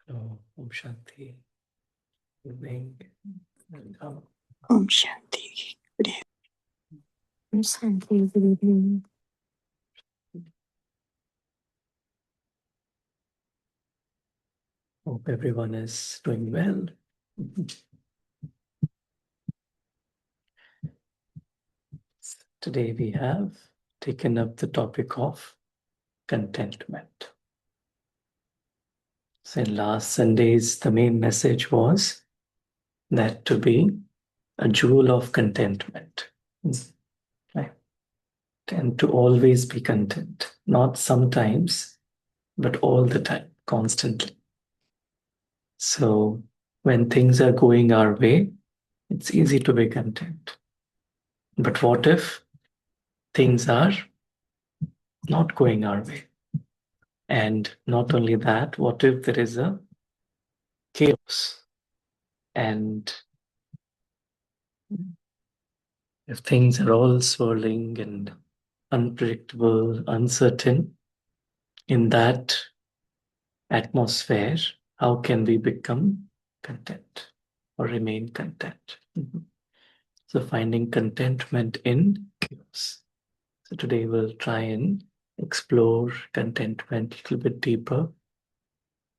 Oh, Om Shanti. Good evening. Welcome. Om Shanti. Good evening. Om Shanti. Good evening. Hope everyone is doing well. Today we have taken up the topic of contentment. So in last Sundays, the main message was that to be a jewel of contentment, right? And to always be content, not sometimes, but all the time, constantly. So when things are going our way, it's easy to be content. But what if things are not going our way? And not only that, what if there is a chaos? And if things are all swirling and unpredictable, uncertain, in that atmosphere, how can we become content or remain content? So finding contentment in chaos. So today we'll try and explore contentment a little bit deeper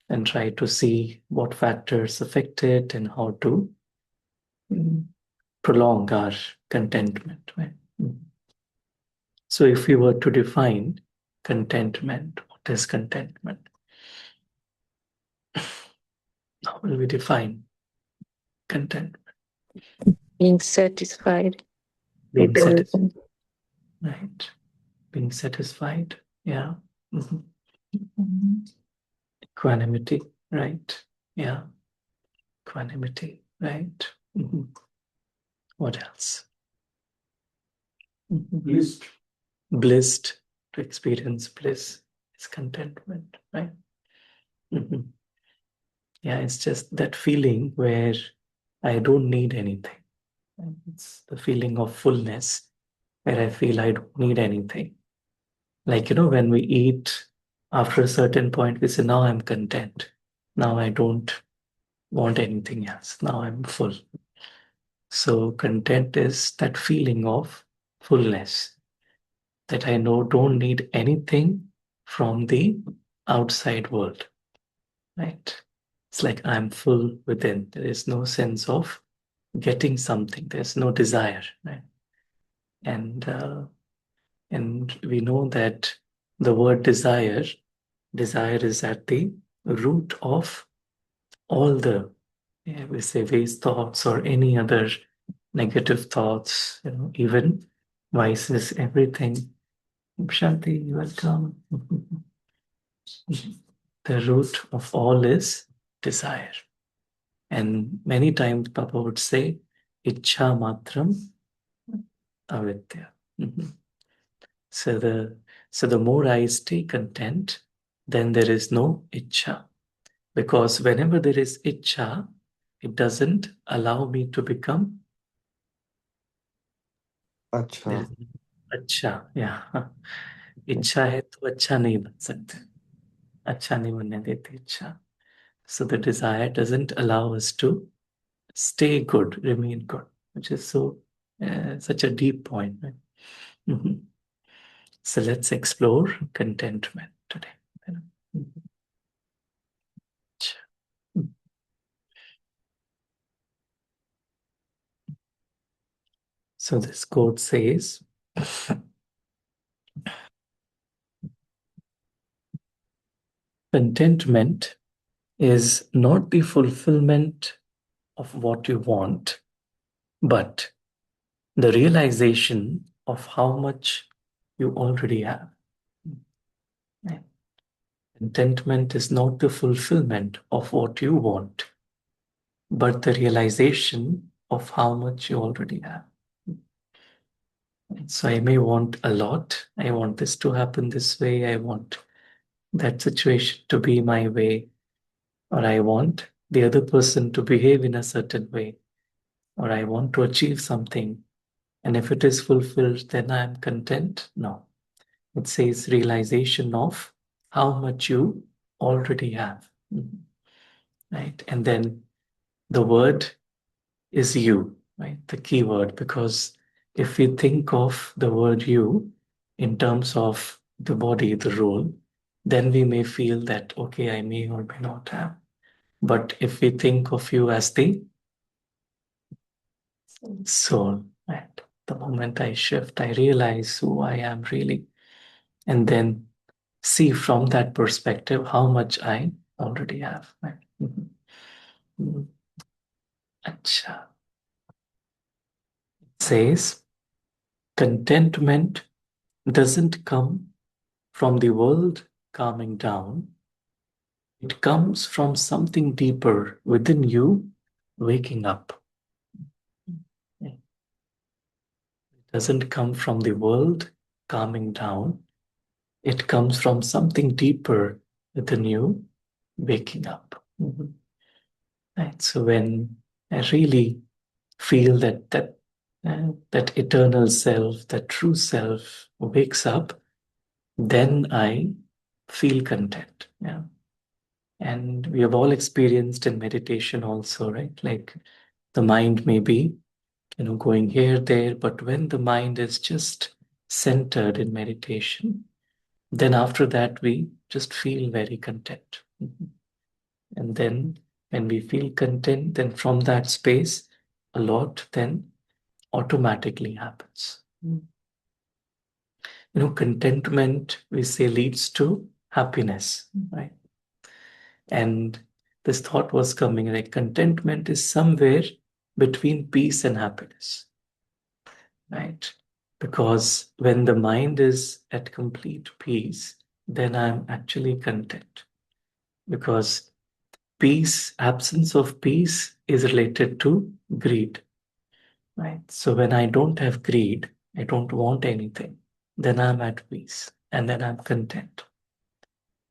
and try to see what factors affect it and how to prolong our contentment. Right? So if we were to define contentment, what is contentment? How will we define contentment? Being satisfied. Being with satisfied, everything. right? Being satisfied, yeah. Equanimity, right? Yeah. Equanimity, right? What else? Blissed. Blissed, to experience bliss is contentment, right? Yeah, it's just that feeling where I don't need anything. It's the feeling of fullness where I feel I don't need anything. Like, when we eat, after a certain point, we say, now I'm content. Now I don't want anything else. Now I'm full. So content is that feeling of fullness that I know don't need anything from the outside world, right? It's like I'm full within. There is no sense of getting something. There's no desire, right? And we know that the word desire is at the root of all the, we say, waste thoughts or any other negative thoughts, even vices, everything. Shanti, welcome. The root of all is desire. And many times Papa would say, Ichha matram avidya. So the more I stay content, then there is no Ichha. Because whenever there is Ichha, it doesn't allow me to become अच्छा अच्छा, yeah. इच्छा है तो अच्छा नहीं बन सकते, अच्छा नहीं बनने देती इच्छा. So the desire doesn't allow us to stay good, remain good, which is such a deep point. Right? Mhm. So let's explore contentment today. Mhm. So this quote says, contentment is not the fulfillment of what you want, but the realization of how much you already have. Right? Contentment is not the fulfillment of what you want, but the realization of how much you already have. So I may want a lot. I want this to happen this way. I want that situation to be my way. Or I want the other person to behave in a certain way. Or I want to achieve something. And if it is fulfilled, then I'm content. No. It says realization of how much you already have. right? And then the word is you, right? The key word, because if we think of the word you in terms of the body, the role, then we may feel that, okay, I may or may not have. But if we think of you as the soul, right? The moment I shift, I realize who I am really, and then see from that perspective how much I already have. Right? Mhm. Acha. It says contentment doesn't come from the world calming down. It comes from something deeper within you waking up. It doesn't come from the world calming down. It comes from something deeper within you waking up. Mhm. Right. So when I really feel that eternal self, that true self wakes up, then I feel content. Yeah. And we have all experienced in meditation also, right? Like the mind may be, going here, there, but when the mind is just centered in meditation, then after that we just feel very content. Mhm. And then when we feel content, then from that space, a lot then automatically happens. Contentment, we say, leads to happiness, right? And this thought was coming like contentment is somewhere between peace and happiness, right? Because when the mind is at complete peace, then I'm actually content. Because peace, absence of peace is related to greed, right? So when I don't have greed, I don't want anything, then I'm at peace and then I'm content.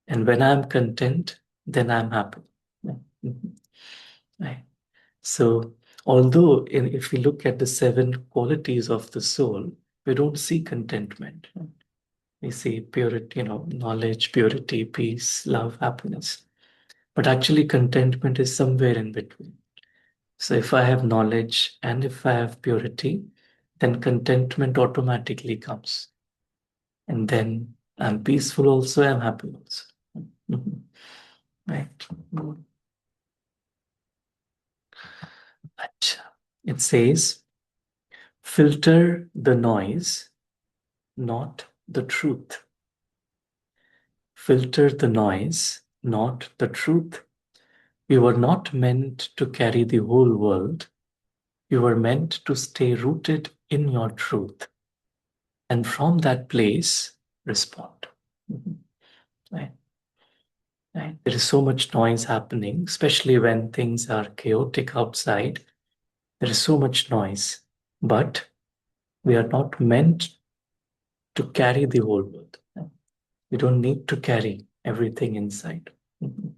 And when I'm content, then I'm happy. Yeah. Mhm. Right. So, although if we look at the seven qualities of the soul, we don't see contentment. Right? We see purity, knowledge, purity, peace, love, happiness. But actually, contentment is somewhere in between. So, if I have knowledge and if I have purity, then contentment automatically comes. And then I'm peaceful also, I'm happy also. Mhm. Right. Acha. It says, filter the noise, not the truth. Filter the noise, not the truth. You were not meant to carry the whole world. You were meant to stay rooted in your truth. And from that place, respond. Mhm. Right, right. There is so much noise happening, especially when things are chaotic outside. There is so much noise. But we are not meant to carry the whole world. We don't need to carry everything inside. Mhm.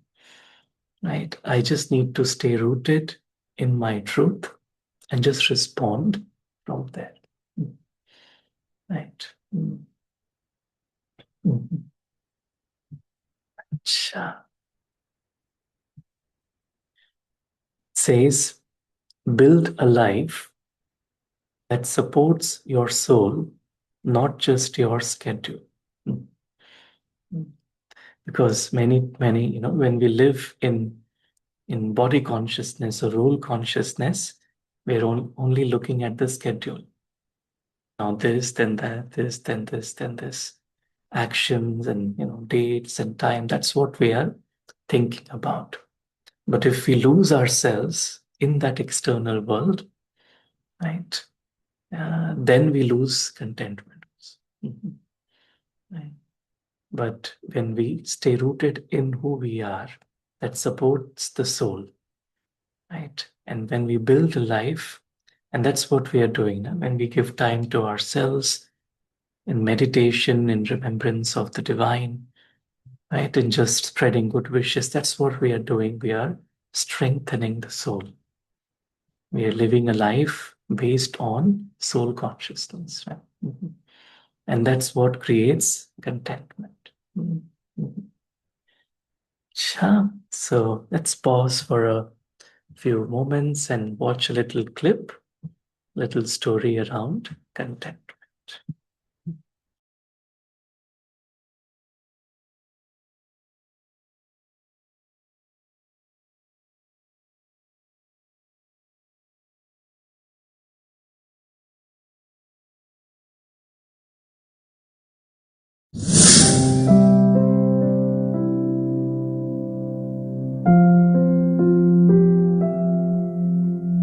Right? I just need to stay rooted in my truth and just respond from there. Mm. Right. Mm. Mhm. Cha. Says, build a life that supports your soul, not just your schedule. Mm. Mm. Because many, when we live in body consciousness or role consciousness, we're only looking at the schedule. Now this, then that, this, then this, then this. Actions and dates and time. That's what we are thinking about. But if we lose ourselves in that external world, right, then we lose contentment. Mhm. Right? But when we stay rooted in who we are, that supports the soul, right? And when we build a life, and that's what we are doing now, when we give time to ourselves in meditation, in remembrance of the divine, right? In just spreading good wishes, that's what we are doing. We are strengthening the soul. We are living a life based on soul consciousness, right? Mhm. And that's what creates contentment. Mhm. Mhm. Sure. So let's pause for a few moments and watch a little clip, little story around contentment.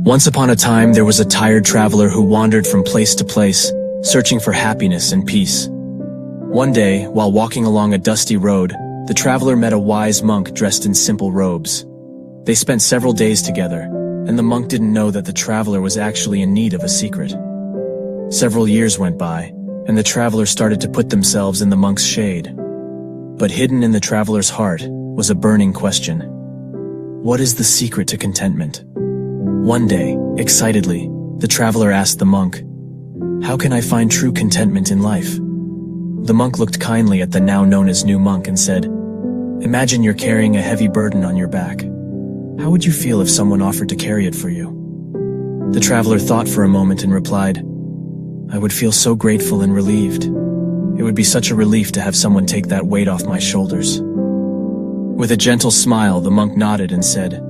Once upon a time, there was a tired traveler who wandered from place to place, searching for happiness and peace. One day, while walking along a dusty road, the traveler met a wise monk dressed in simple robes. They spent several days together, and the monk didn't know that the traveler was actually in need of a secret. Several years went by, and the traveler started to put themselves in the monk's shade. But hidden in the traveler's heart was a burning question. What is the secret to contentment? One day, excitedly, the traveler asked the monk, "How can I find true contentment in life?" The monk looked kindly at the now known as new monk and said, "Imagine you're carrying a heavy burden on your back. How would you feel if someone offered to carry it for you?" The traveler thought for a moment and replied, "I would feel so grateful and relieved. It would be such a relief to have someone take that weight off my shoulders." With a gentle smile, the monk nodded and said,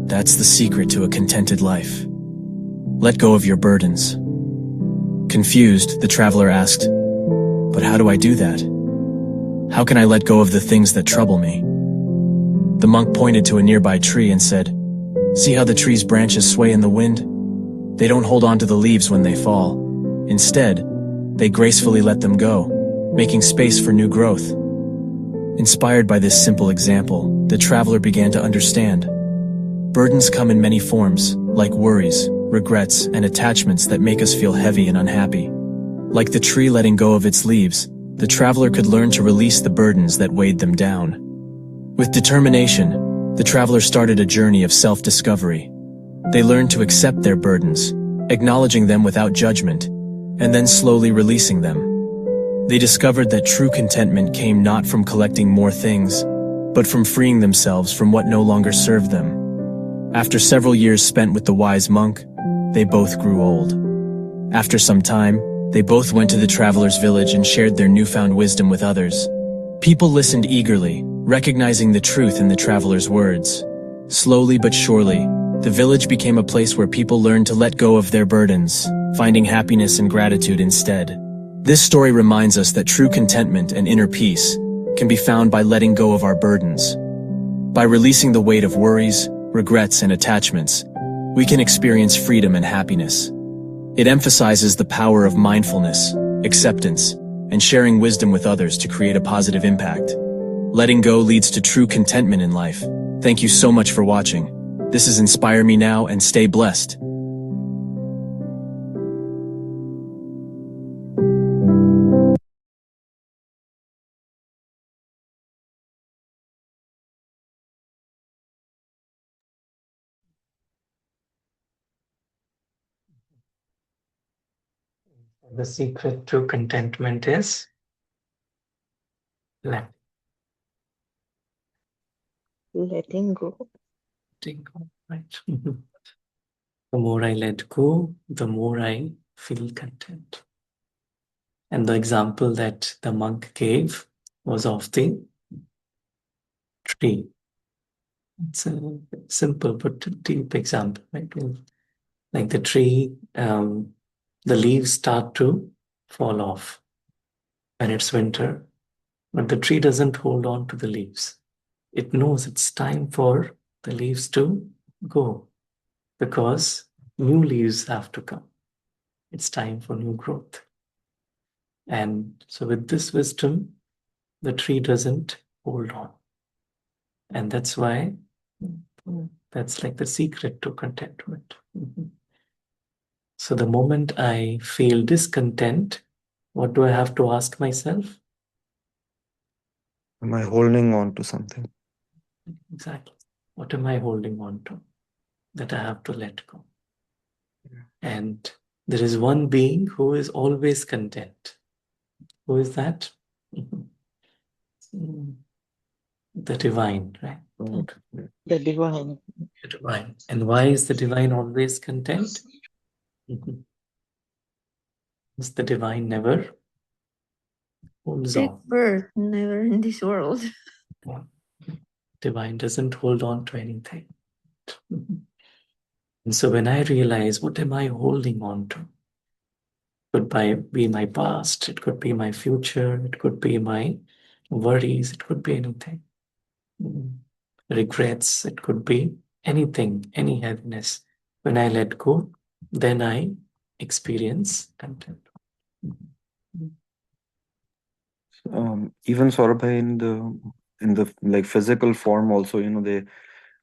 "That's the secret to a contented life. Let go of your burdens." Confused, the traveler asked, "But how do I do that? How can I let go of the things that trouble me?" The monk pointed to a nearby tree and said, "See how the tree's branches sway in the wind? They don't hold on to the leaves when they fall. Instead, they gracefully let them go, making space for new growth." Inspired by this simple example, the traveler began to understand. Burdens come in many forms, like worries, regrets, and attachments that make us feel heavy and unhappy. Like the tree letting go of its leaves, the traveler could learn to release the burdens that weighed them down. With determination, the traveler started a journey of self-discovery. They learned to accept their burdens, acknowledging them without judgment, and then slowly releasing them. They discovered that true contentment came not from collecting more things, but from freeing themselves from what no longer served them. After several years spent with the wise monk, they both grew old. After some time, they both went to the traveler's village and shared their newfound wisdom with others. People listened eagerly, recognizing the truth in the traveler's words. Slowly but surely, the village became a place where people learned to let go of their burdens, finding happiness and gratitude instead. This story reminds us that true contentment and inner peace can be found by letting go of our burdens. By releasing the weight of worries, regrets, and attachments, we can experience freedom and happiness. It emphasizes the power of mindfulness, acceptance, and sharing wisdom with others to create a positive impact. Letting go leads to true contentment in life. Thank you so much for watching. This is Inspire Me Now, and stay blessed. The secret to contentment is letting go. go, right? The more I let go, the more I feel content. And the example that the monk gave was of the tree. It's a simple but deep example, right? Like the tree, the leaves start to fall off when it's winter, but the tree doesn't hold on to the leaves. It knows it's time for the leaves to go because new leaves have to come. It's time for new growth. And so, with this wisdom, the tree doesn't hold on. And that's why that's like the secret to contentment. So, the moment I feel discontent, what do I have to ask myself? Am I holding on to something? Exactly. What am I holding on to that I have to let go? And there is one being who is always content. Who is that? The divine, right? Right. The divine. The divine. And why is the divine always content? Mhm. Because the divine never holds Take on. birth, never in this world. Divine doesn't hold on to anything. Mhm. And so when I realize, what am I holding on to? Be my past, it could be my future, it could be my worries, it could be anything. Mm. Regrets, it could be anything, any heaviness. When I let go, then I experience content. Mhm. Even Saurabh, in the like physical form also, they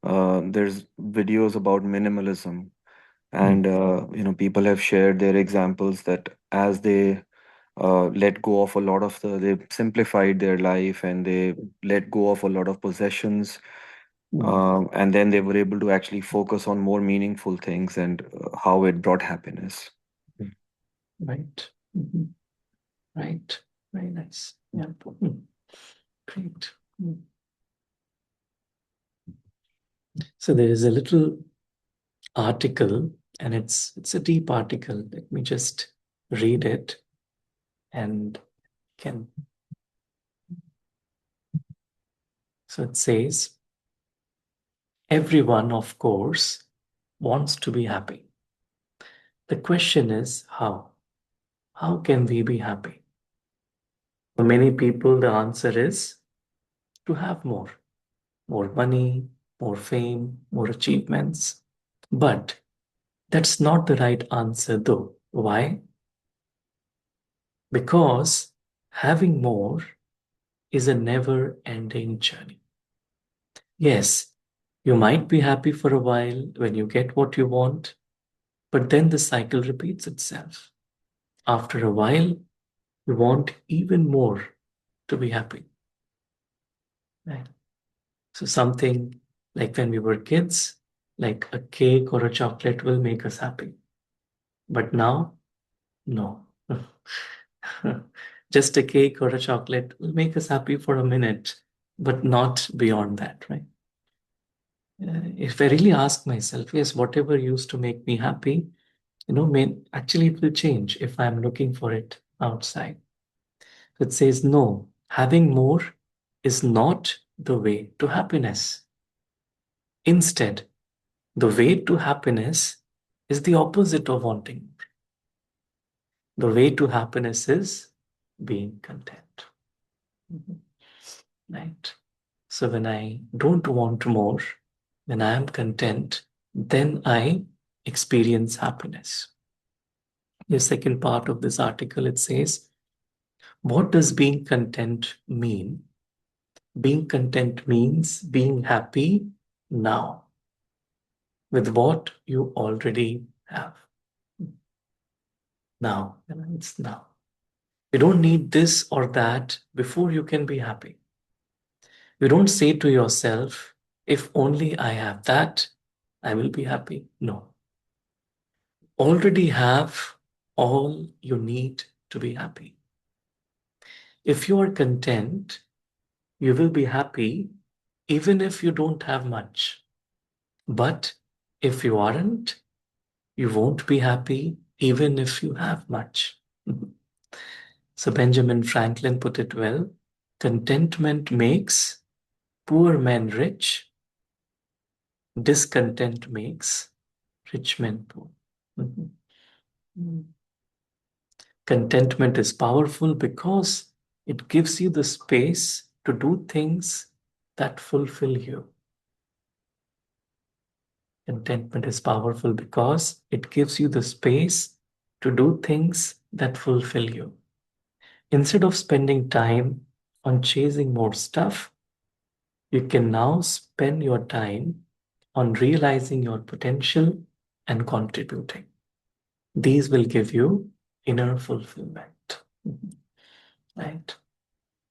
there's videos about minimalism, and people have shared their examples that as they let go of a lot of they simplified their life, and they let go of a lot of possessions, and then they were able to actually focus on more meaningful things, and how it brought happiness. Right. Mhm. Right. Very nice. Yeah. Mhm. Great. Mhm. So there is a little article, and it's a deep article. Let me just read it and can. So it says, everyone, of course, wants to be happy. The question is how? How can we be happy? For many people, the answer is to have more money, more fame, more achievements. But that's not the right answer, though. Why? Because having more is a never ending journey. Yes, you might be happy for a while when you get what you want, but then the cycle repeats itself. After a while, you want even more to be happy. Right? So, something like when we were kids, like a cake or a chocolate will make us happy. But now, no. Just a cake or a chocolate will make us happy for a minute, but not beyond that, right? If I really ask myself, yes, whatever used to make me happy, actually it will change if I'm looking for it outside. It says, no, having more is not the way to happiness. Instead, the way to happiness is the opposite of wanting. The way to happiness is being content. Mhm. Right? So when I don't want more, when I am content, then I experience happiness. The second part of this article, it says, what does being content mean? Being content means being happy now with what you already have. Now, it's now. You don't need this or that before you can be happy. You don't say to yourself, if only I have that, I will be happy. No. Already have all you need to be happy. If you are content, you will be happy even if you don't have much. But if you aren't, you won't be happy even if you have much. So Benjamin Franklin put it well, contentment makes poor men rich, discontent makes rich men poor. Contentment is powerful because it gives you the space to do things that fulfill you. Contentment is powerful because it gives you the space to do things that fulfill you. Instead of spending time on chasing more stuff, you can now spend your time on realizing your potential and contributing. These will give you inner fulfillment. Right?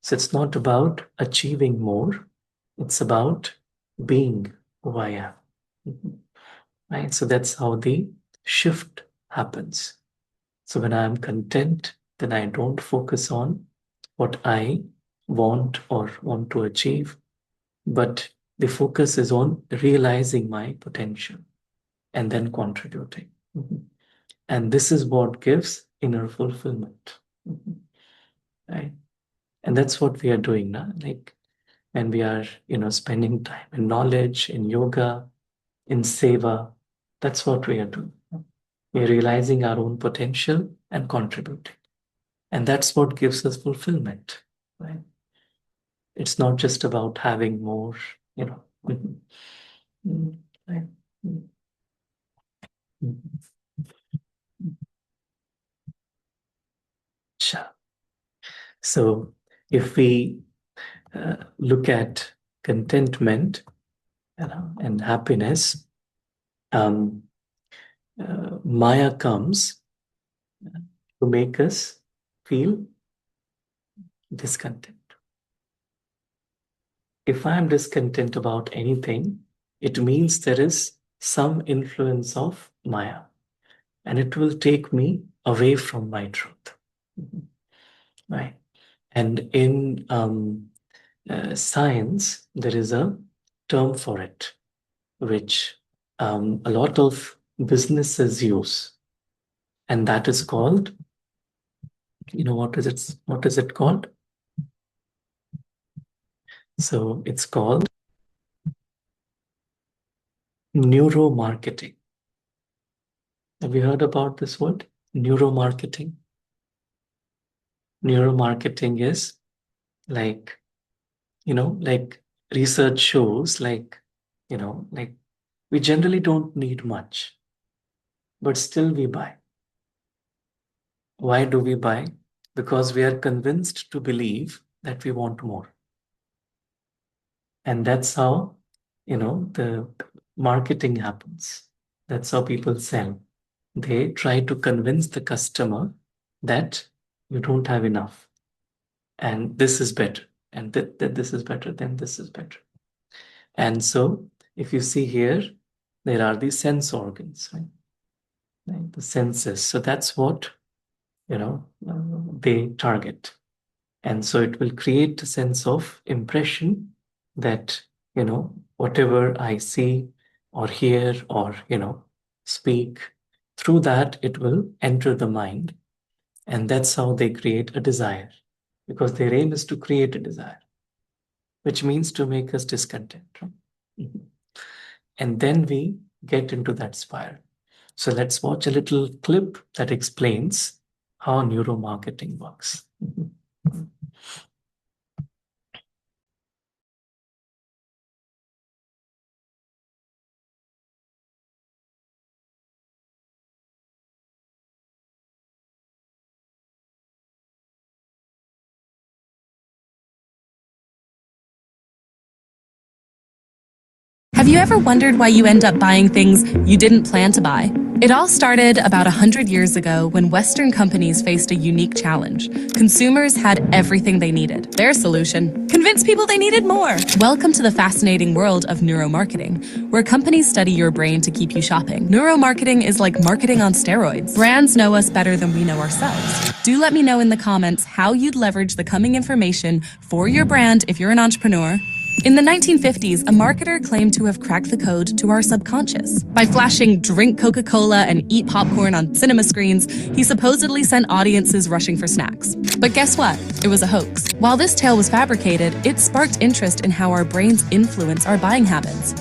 So it's not about achieving more, it's about being who I am. Right? So that's how the shift happens. So when I'm content, then I don't focus on what I want or want to achieve, but The focus is on realizing my potential and then contributing. And this is what gives inner fulfillment. Right? And that's what we are doing now. Like when we are, spending time in knowledge, in yoga, in seva, that's what we are doing. We're realizing our own potential and contributing. And that's what gives us fulfillment, right? It's not just about having more, right? Sure. So if we look at contentment, and happiness, Maya comes to make us feel discontent. If I'm discontent about anything, it means there is some influence of Maya, and it will take me away from my truth. Right? And in science, there is a term for it, which a lot of businesses use, and that is called, what is it called? So it's called neuromarketing. Have you heard about this word? Neuromarketing. Neuromarketing is like, like research shows, like we generally don't need much, but still we buy. Why do we buy? Because we are convinced to believe that we want more. And that's how, the marketing happens. That's how people sell. They try to convince the customer that you don't have enough, and this is better, and that this is better, then this is better. And so if you see here, there are these sense organs, right? Like the senses. So that's what, they target. And so it will create a sense of impression that, whatever I see or hear or, speak, through that, it will enter the mind. And that's how they create a desire, because their aim is to create a desire, which means to make us discontent. Right? And then we get into that spiral. So let's watch a little clip that explains how neuromarketing works. Have you ever wondered why you end up buying things you didn't plan to buy? It all started about 100 years ago when Western companies faced a unique challenge. Consumers had everything they needed. Their solution: convince people they needed more. Welcome to the fascinating world of neuromarketing, where companies study your brain to keep you shopping. Neuromarketing is like marketing on steroids. Brands know us better than we know ourselves. Do let me know in the comments how you'd leverage the coming information for your brand if you're an entrepreneur. In the 1950s, a marketer claimed to have cracked the code to our subconscious. By flashing "drink Coca-Cola and eat popcorn" on cinema screens, he supposedly sent audiences rushing for snacks. But guess what? It was a hoax. While this tale was fabricated, it sparked interest in how our brains influence our buying habits.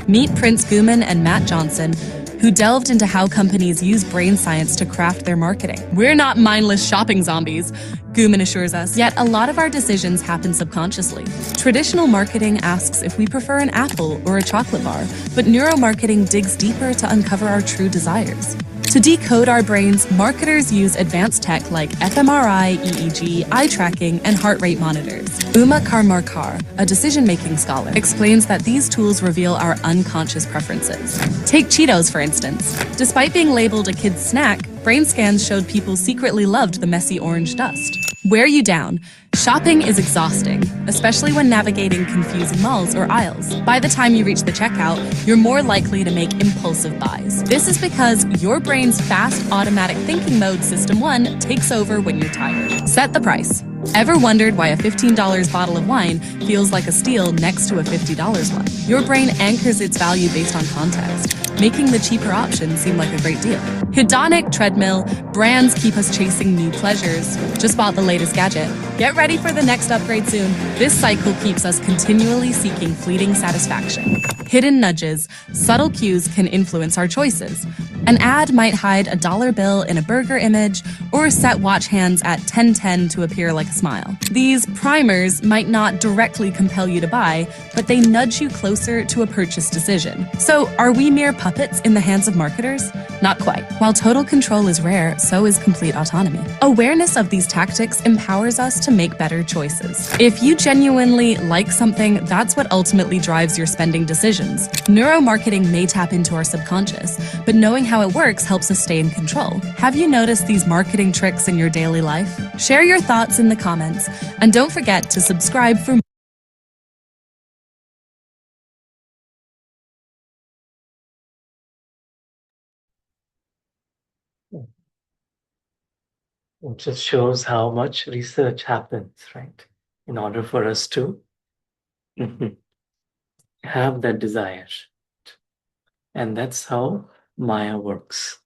Meet Prince Guman and Matt Johnson, who delved into how companies use brain science to craft their marketing. We're not mindless shopping zombies, Guman assures us, yet a lot of our decisions happen subconsciously. Traditional marketing asks if we prefer an apple or a chocolate bar, but neuromarketing digs deeper to uncover our true desires. To decode our brains, marketers use advanced tech like fMRI, EEG, eye tracking, and heart rate monitors. Uma Karmarkar, a decision-making scholar, explains that these tools reveal our unconscious preferences. Take Cheetos, for instance. Despite being labeled a kid's snack, brain scans showed people secretly loved the messy orange dust. Wear you down. Shopping is exhausting, especially when navigating confusing malls or aisles. By the time you reach the checkout, you're more likely to make impulsive buys. This is because your brain's fast automatic thinking mode, System 1, takes over when you're tired. Set the price. Ever wondered why a $15 bottle of wine feels like a steal next to a $50 one? Your brain anchors its value based on context, making the cheaper option seem like a great deal. Hedonic treadmill, brands keep us chasing new pleasures. Just bought the latest gadget. Get ready for the next upgrade soon. This cycle keeps us continually seeking fleeting satisfaction. Hidden nudges, subtle cues can influence our choices. An ad might hide a dollar bill in a burger image or set watch hands at 10:10 to appear like a smile. These primers might not directly compel you to buy, but they nudge you closer to a purchase decision. So, are we mere puppets in the hands of marketers? Not quite. While total control is rare, so is complete autonomy. Awareness of these tactics empowers us to make better choices. If you genuinely like something, that's what ultimately drives your spending decisions. Neuromarketing may tap into our subconscious, but knowing how it works helps us stay in control. Have you noticed these marketing tricks in your daily life? Share your thoughts in the comments, and don't forget to subscribe for more. It just shows how much research happens, right? In order for us to have that desire. And that's how Maya works.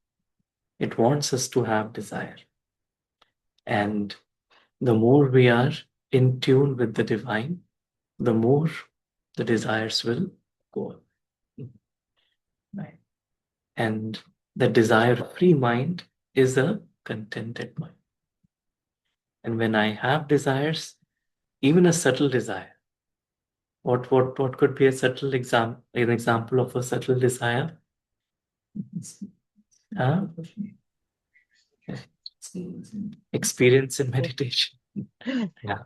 It wants us to have desire. And the more we are in tune with the divine, the more the desires will go up. Right? And the desire-free mind is a contented mind. And when I have desires, even a subtle desire, what could be a subtle example of a subtle desire? Uh, experience in meditation. Yeah,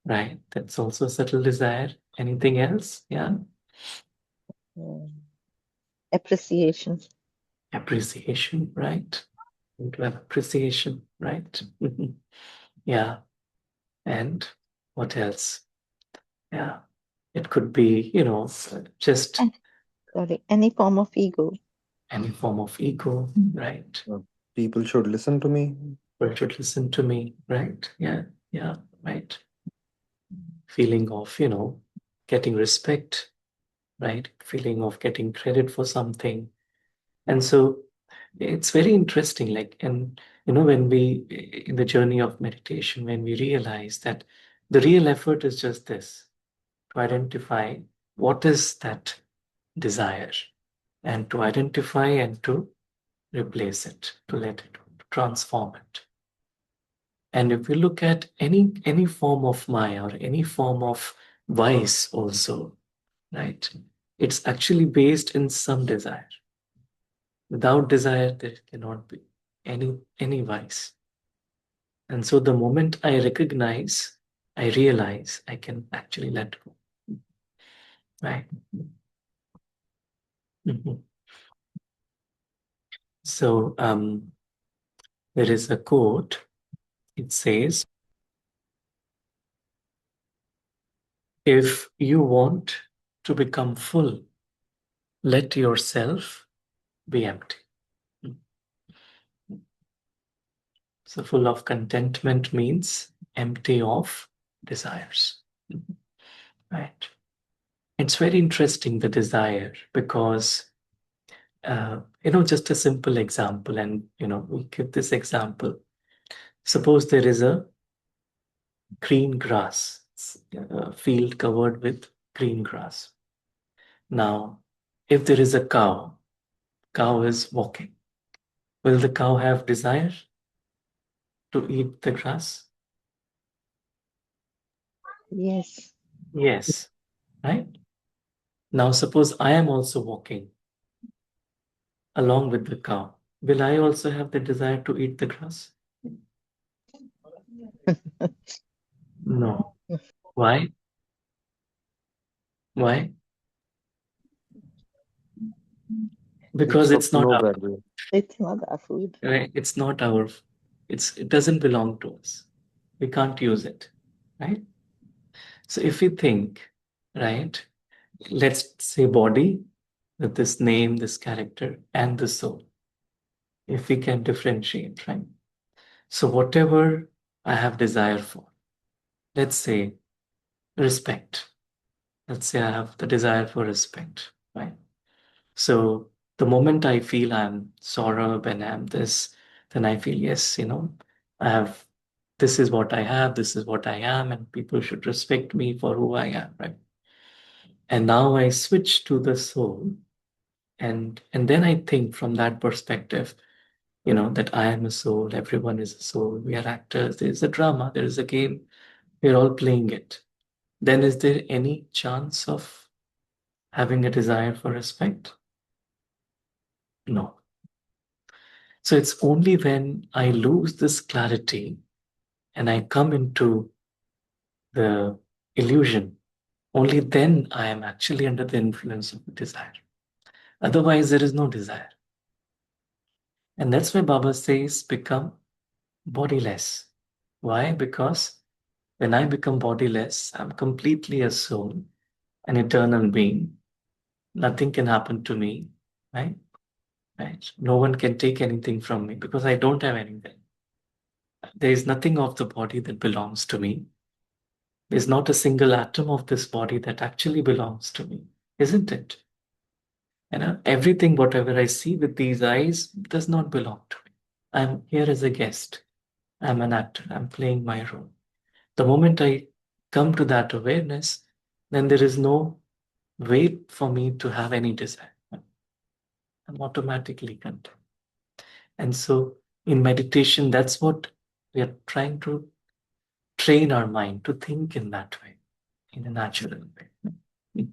right. That's also a subtle desire. Anything else? Yeah. Appreciation. Appreciation, right? To have appreciation, right? Yeah. And what else? Yeah. It could be, just Sorry, any form of ego. any form of ego, right? People should listen to me. People should listen to me, right? Yeah, right. Feeling of, getting respect, right? Feeling of getting credit for something. And so it's very interesting, when we, in the journey of meditation, when we realize that the real effort is just this, to identify what is that desire, and to identify and to replace it, to let it, to transform it. And if we look at any form of Maya or any form of vice also, right? It's actually based in some desire. Without desire, there cannot be any vice. And so the moment I recognize, I realize I can actually let go. Right? Mhm. So there is a quote. It says, if you want to become full, let yourself be empty. So full of contentment means empty of desires. Right? It's very interesting, the desire, because just a simple example, and we give this example. Suppose there is a green grass, a field covered with green grass. Now, if there is a cow is walking. Will the cow have desire to eat the grass? Yes. Yes, right? Now, suppose I am also walking along with the cow. Will I also have the desire to eat the grass? No. Why? Why? Because It's it's of not no our, value. It's not our food. right? It's not our, it doesn't belong to us. We can't use it, right? So if we think, right, let's say body with this name, this character, and the soul, if we can differentiate, right? So whatever I have desire for, let's say respect. Let's say I have the desire for respect, right? So the moment I feel I'm Saurabh and I'm this, then I feel, yes, I have, this is what I have, this is what I am, and people should respect me for who I am, right? And now I switch to the soul, and then I think from that perspective, that I am a soul, everyone is a soul, we are actors, there is a drama, there is a game, we're all playing it. Then is there any chance of having a desire for respect? No. So it's only when I lose this clarity and I come into the illusion, only then I am actually under the influence of desire. Otherwise, there is no desire. And that's why Baba says, become bodiless. Why? Because when I become bodiless, I'm completely a soul, an eternal being. Nothing can happen to me, right? Right. No one can take anything from me because I don't have anything. There is nothing of the body that belongs to me. There's not a single atom of this body that actually belongs to me, isn't it? Everything, whatever I see with these eyes, does not belong to me. I'm here as a guest. I'm an actor. I'm playing my role. The moment I come to that awareness, then there is no wait for me to have any desire. I'm automatically content. And so in meditation, that's what we are trying to train our mind to think in that way, in a natural way.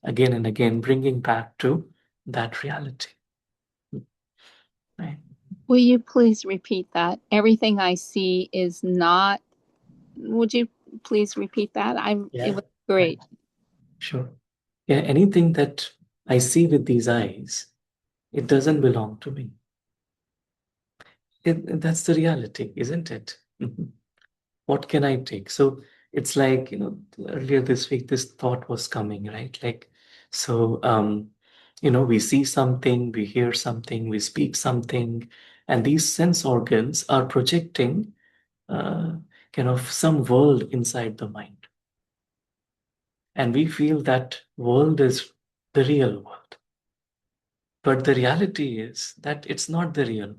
Again and again, bringing back to that reality. Right? Will you please repeat that? Everything I see is not. Would you please repeat that? Yeah. It was great. Sure. Yeah, anything that I see with these eyes, it doesn't belong to me. That's the reality, isn't it? What can I take? So it's like, earlier this week, this thought was coming, right? Like, so, we see something, we hear something, we speak something, and these sense organs are projecting uh, kind of some world inside the mind. And we feel that world is the real world. But the reality is that it's not the real,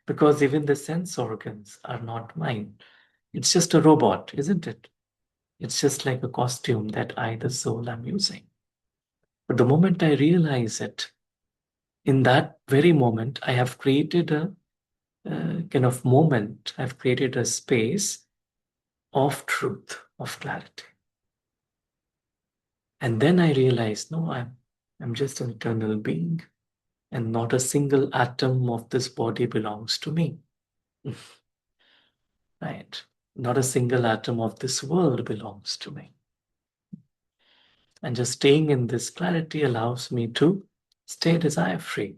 because even the sense organs are not mine. It's just a robot, isn't it? It's just like a costume that I, the soul, am using. But the moment I realize it, in that very moment, I have created a kind of moment, I've created a space of truth, of clarity. And then I realize, no, I'm just an eternal being, and not a single atom of this body belongs to me. Right? Not a single atom of this world belongs to me. And just staying in this clarity allows me to stay desire free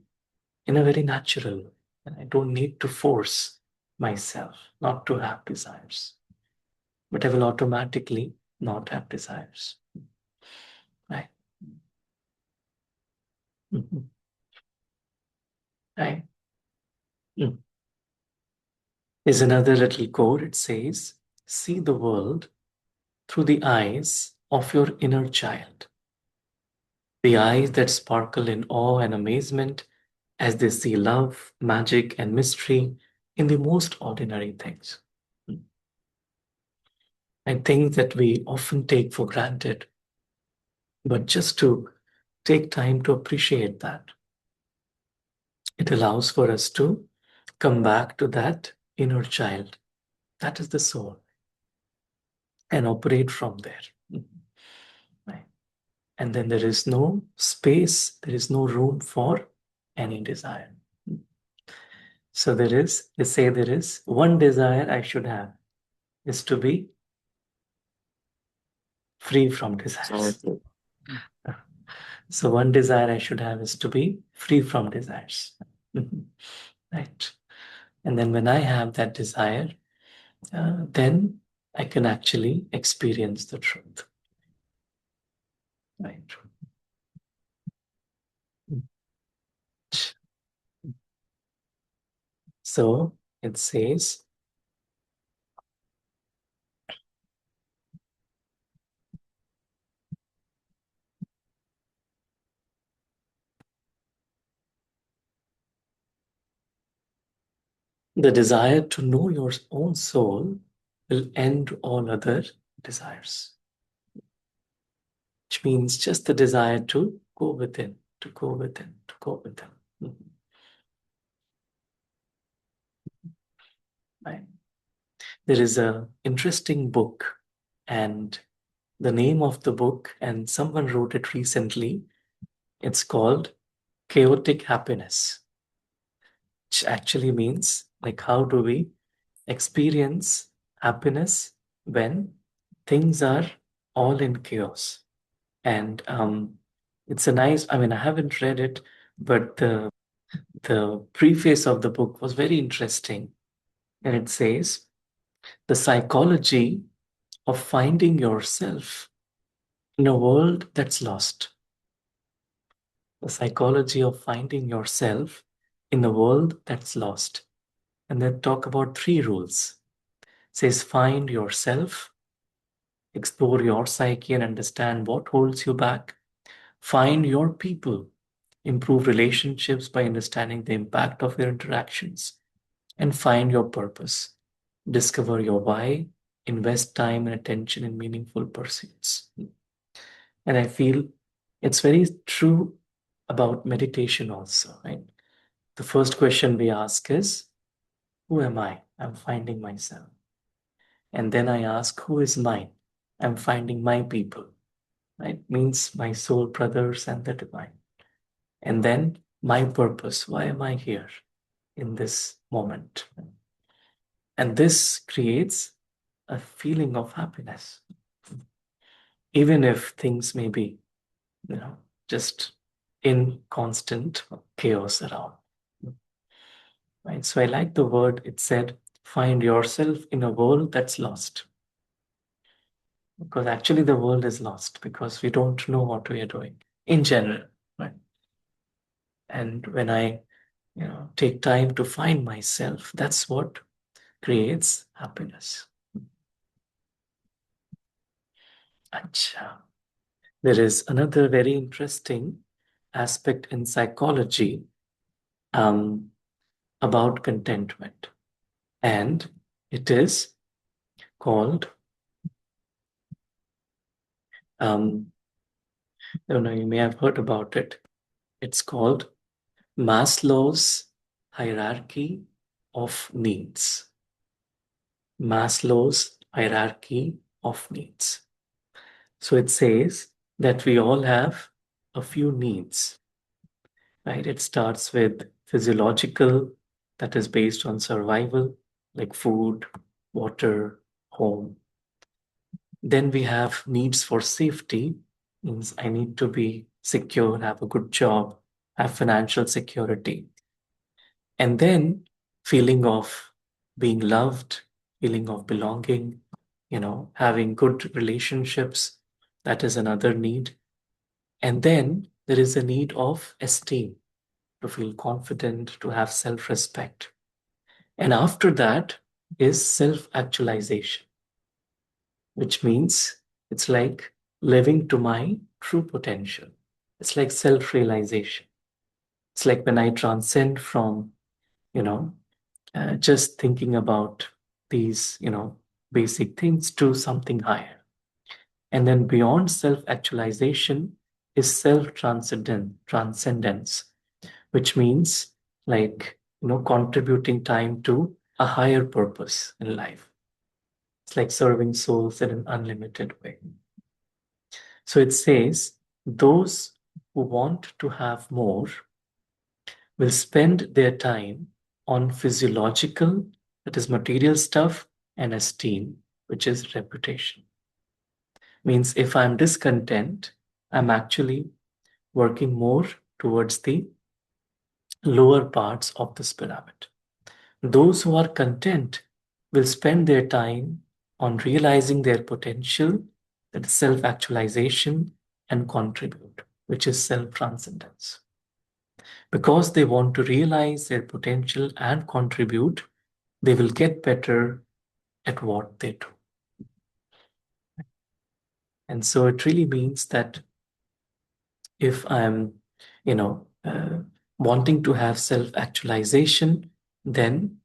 in a very natural way. And I don't need to force myself not to have desires, but I will automatically not have desires. Right? Mhm. Right? Mm. There's another little quote. It says, see the world through the eyes of your inner child. The eyes that sparkle in awe and amazement as they see love, magic, and mystery in the most ordinary things. And things that we often take for granted, but just to take time to appreciate that, it allows for us to come back to that inner child. That is the soul, and operate from there. Right? And then there is no space, there is no room for any desire. So they say there is one desire I should have is to be free from desires. So one desire I should have is to be free from desires. Right. And then when I have that desire, then I can actually experience the truth. Right. So it says, The desire to know your own soul will end all other desires, which means just the desire to go within, to go within, to go within. Right? There is an interesting book, and the name of the book, and someone wrote it recently, it's called Chaotic Happiness, which actually means like how do we experience happiness when things are all in chaos. And it's a nice, I mean, I haven't read it, but the preface of the book was very interesting. And it says, the psychology of finding yourself in a world that's lost. The psychology of finding yourself in a world that's lost. And they talk about 3 rules. It says, find yourself, explore your psyche and understand what holds you back. Find your people, improve relationships by understanding the impact of your interactions, and find your purpose. Discover your why, invest time and attention in meaningful pursuits. And I feel it's very true about meditation also, right? The first question we ask is, who am I? I'm finding myself. And then I ask, who is mine? I'm finding my people, right? Means my soul brothers and the divine. And then my purpose. Why am I here in this moment? And this creates a feeling of happiness, even if things may be, just in constant chaos around. Right? So I like the word, it said, find yourself in a world that's lost. Because actually the world is lost because we don't know what we are doing in general, right? And when I, take time to find myself, that's what creates happiness. Acha. There is another very interesting aspect in psychology about contentment, and it is called, you may have heard about it. It's called Maslow's hierarchy of needs. Maslow's hierarchy of needs. So it says that we all have a few needs, right? It starts with physiological, that is based on survival, like food, water, home. Then we have needs for safety, means I need to be secure, have a good job, have financial security. And then feeling of being loved, feeling of belonging, having good relationships, that is another need. And then there is a need of esteem, to feel confident, to have self-respect. And after that is self-actualization, which means it's like living to my true potential. It's like self-realization. It's like when I transcend from, just thinking about these, basic things to something higher. And then beyond self-actualization is self-transcendence, which means like, contributing time to a higher purpose in life. It's like serving souls in an unlimited way. So it says, those who want to have more will spend their time on physiological, that is material stuff, and esteem, which is reputation. Means if I'm discontent, I'm actually working more towards the lower parts of this pyramid. Those who are content will spend their time on realizing their potential, that is self-actualization, and contribute, which is self-transcendence. Because they want to realize their potential and contribute, they will get better at what they do. And so it really means that if I'm, wanting to have self-actualization, then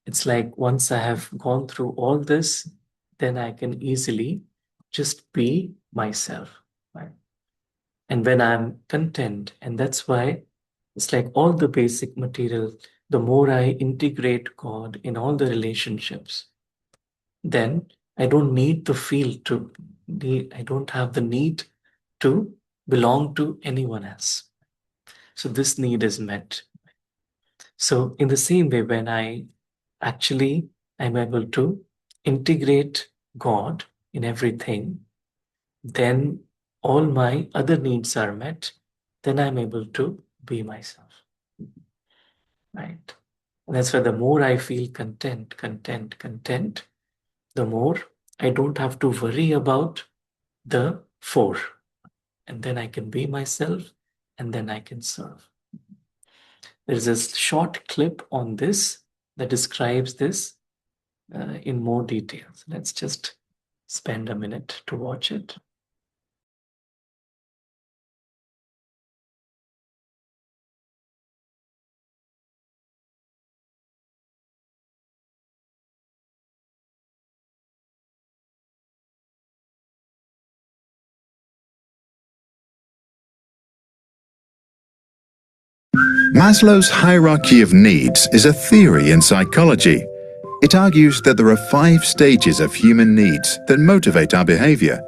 It's like once I have gone through all this, then I can easily just be myself, right? And when I'm content, and that's why it's like all the basic material, the more I integrate God in all the relationships, then I don't need to feel to need, I don't have the need to belong to anyone else. So this need is met. So in the same way, when I actually am able to integrate God in everything, then all my other needs are met. Then I'm able to be myself, right? And that's why the more I feel content, the more I don't have to worry about the four. And then I can be myself, and then I can serve. There's a short clip on this that describes this in more details. Let's just spend a minute to watch it. Maslow's hierarchy of needs is a theory in psychology. It argues that there are 5 stages of human needs that motivate our behavior.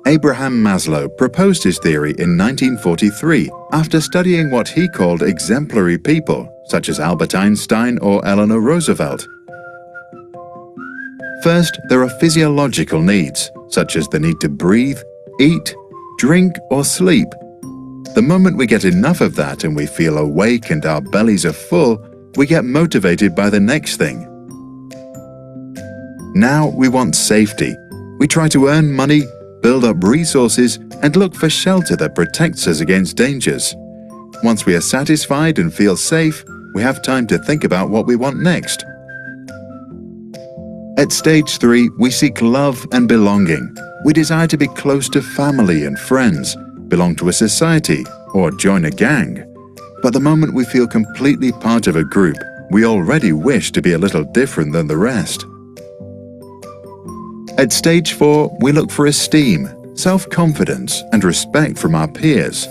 Abraham Maslow proposed his theory in 1943 after studying what he called exemplary people, such as Albert Einstein or Eleanor Roosevelt. First, there are physiological needs, such as the need to breathe, eat, drink, or sleep. The moment we get enough of that and we feel awake and our bellies are full, we get motivated by the next thing. Now we want safety. We try to earn money, build up resources, and look for shelter that protects us against dangers. Once we are satisfied and feel safe, we have time to think about what we want next. At stage 3, we seek love and belonging. We desire to be close to family and friends, belong to a society, or join a gang. But the moment we feel completely part of a group, we already wish to be a little different than the rest. At stage 4, we look for esteem, self-confidence, and respect from our peers.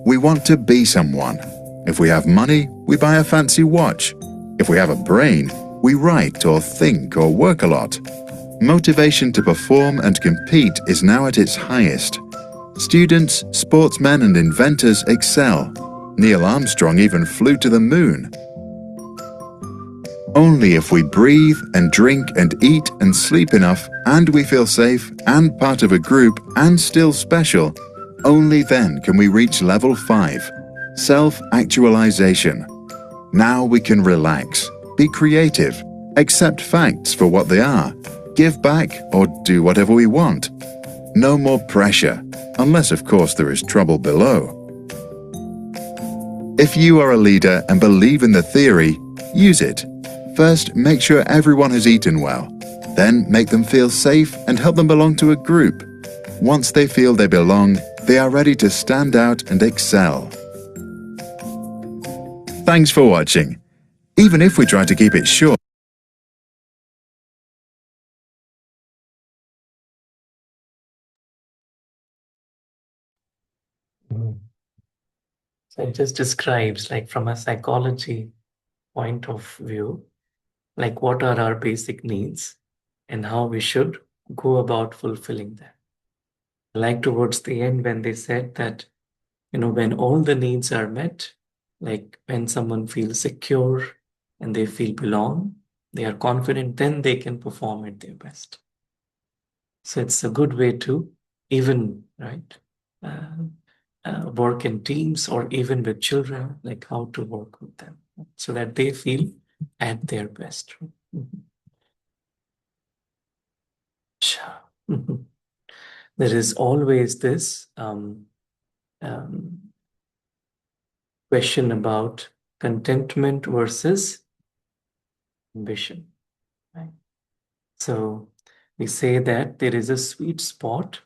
We want to be someone. If we have money, we buy a fancy watch. If we have a brain, we write or think or work a lot. Motivation to perform and compete is now at its highest. Students, sportsmen, and inventors excel. Neil Armstrong even flew to the moon. Only if we breathe and drink and eat and sleep enough, and we feel safe and part of a group and still special, only then can we reach level 5, self-actualization. Now we can relax, be creative, accept facts for what they are, give back or do whatever we want. No more pressure, unless of course there is trouble below. If you are a leader and believe in the theory, use it. First, make sure everyone has eaten well. Then make them feel safe and help them belong to a group. Once they feel they belong, they are ready to stand out and excel. Thanks for watching. Even if we try to keep it short, So it just describes, like from a psychology point of view, like what are our basic needs and how we should go about fulfilling them. Like towards the end when they said that, when all the needs are met, like when someone feels secure and they feel belong, they are confident, then they can perform at their best. So it's a good way to even, right, work in teams or even with children, like how to work with them so that they feel at their best. There is always this question about contentment versus ambition, right? So we say that there is a sweet spot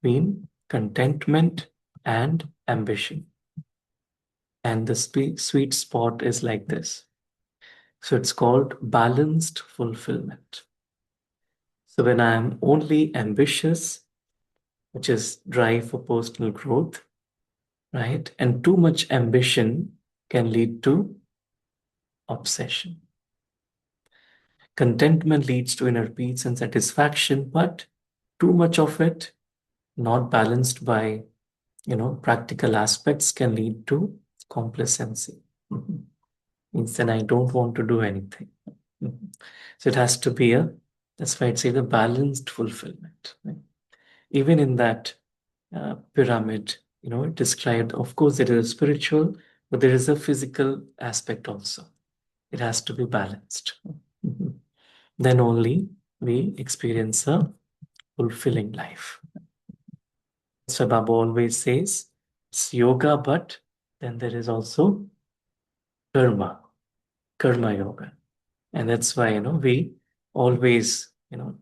between contentment and ambition. And the sweet spot is like this. So it's called balanced fulfillment. So when I am only ambitious, which is drive for personal growth, right? And too much ambition can lead to obsession. Contentment leads to inner peace and satisfaction, but too much of it, not balanced by, practical aspects, can lead to complacency. Means then I don't want to do anything. So it has to be that's why I'd say the balanced fulfillment. Right? Even in that pyramid, it described, of course, there is a spiritual, but there is a physical aspect also. It has to be balanced. Then only we experience a fulfilling life. So Baba always says it's yoga, but then there is also karma yoga. And that's why, we always,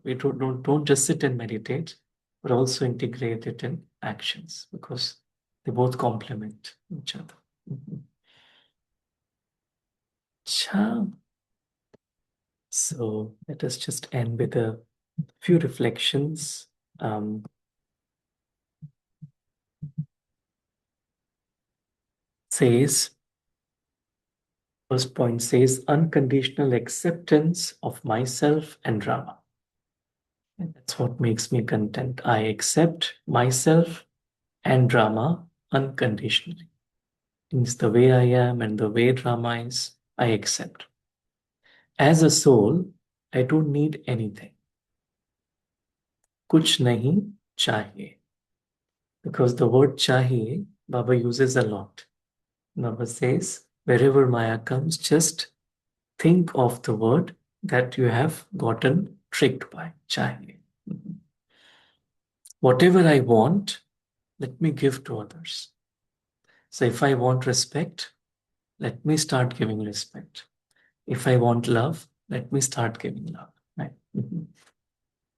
we don't just sit and meditate, but also integrate it in actions because they both complement each other. Cha. So let us just end with a few reflections. Says, first point says, unconditional acceptance of myself and drama. And that's what makes me content. I accept myself and drama unconditionally. Means the way I am and the way drama is, I accept. As a soul, I don't need anything. Kuch nahi chahiye. Because the word chahiye, Baba uses a lot. Baba says, wherever Maya comes, just think of the word that you have gotten tricked by, chahiye. Whatever I want, let me give to others. So if I want respect, let me start giving respect. If I want love, let me start giving love. Right?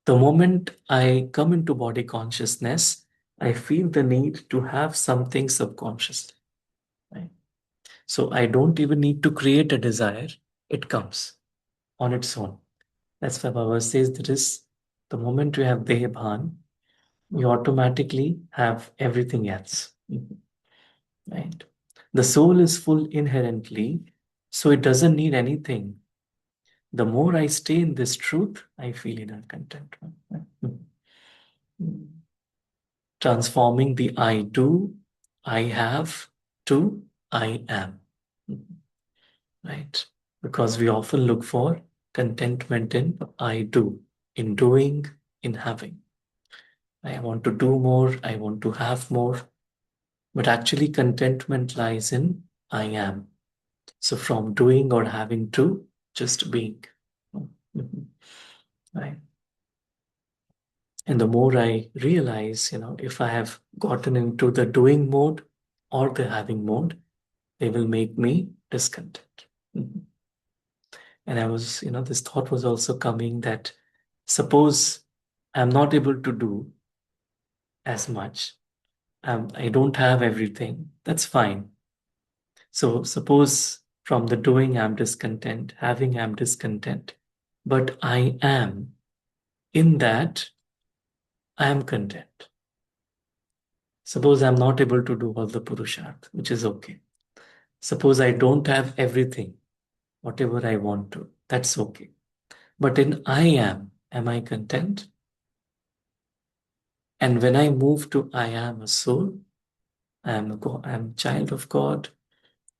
The moment I come into body consciousness, I feel the need to have something subconsciously. Right? So I don't even need to create a desire. It comes on its own. That's why Baba says that is the moment you have Dehebhan, you automatically have everything else. Right? The soul is full inherently, so it doesn't need anything. The more I stay in this truth, I feel inner contentment. Transforming the I do, I have, to I am. Right? Because we often look for contentment in I do, in doing, in having. I want to do more, I want to have more. But actually, contentment lies in I am. So from doing or having to just being. Right? And the more I realize, if I have gotten into the doing mode or the having mode, they will make me discontent. And I was, this thought was also coming that suppose I'm not able to do as much, I don't have everything, that's fine. So suppose from the doing I'm discontent, having I'm discontent, but I am in that I am content. Suppose I'm not able to do all the Purusharth, which is okay. Suppose I don't have everything, whatever I want to, that's okay. But in I am I content? And when I move to I am a soul, I'm a child of God,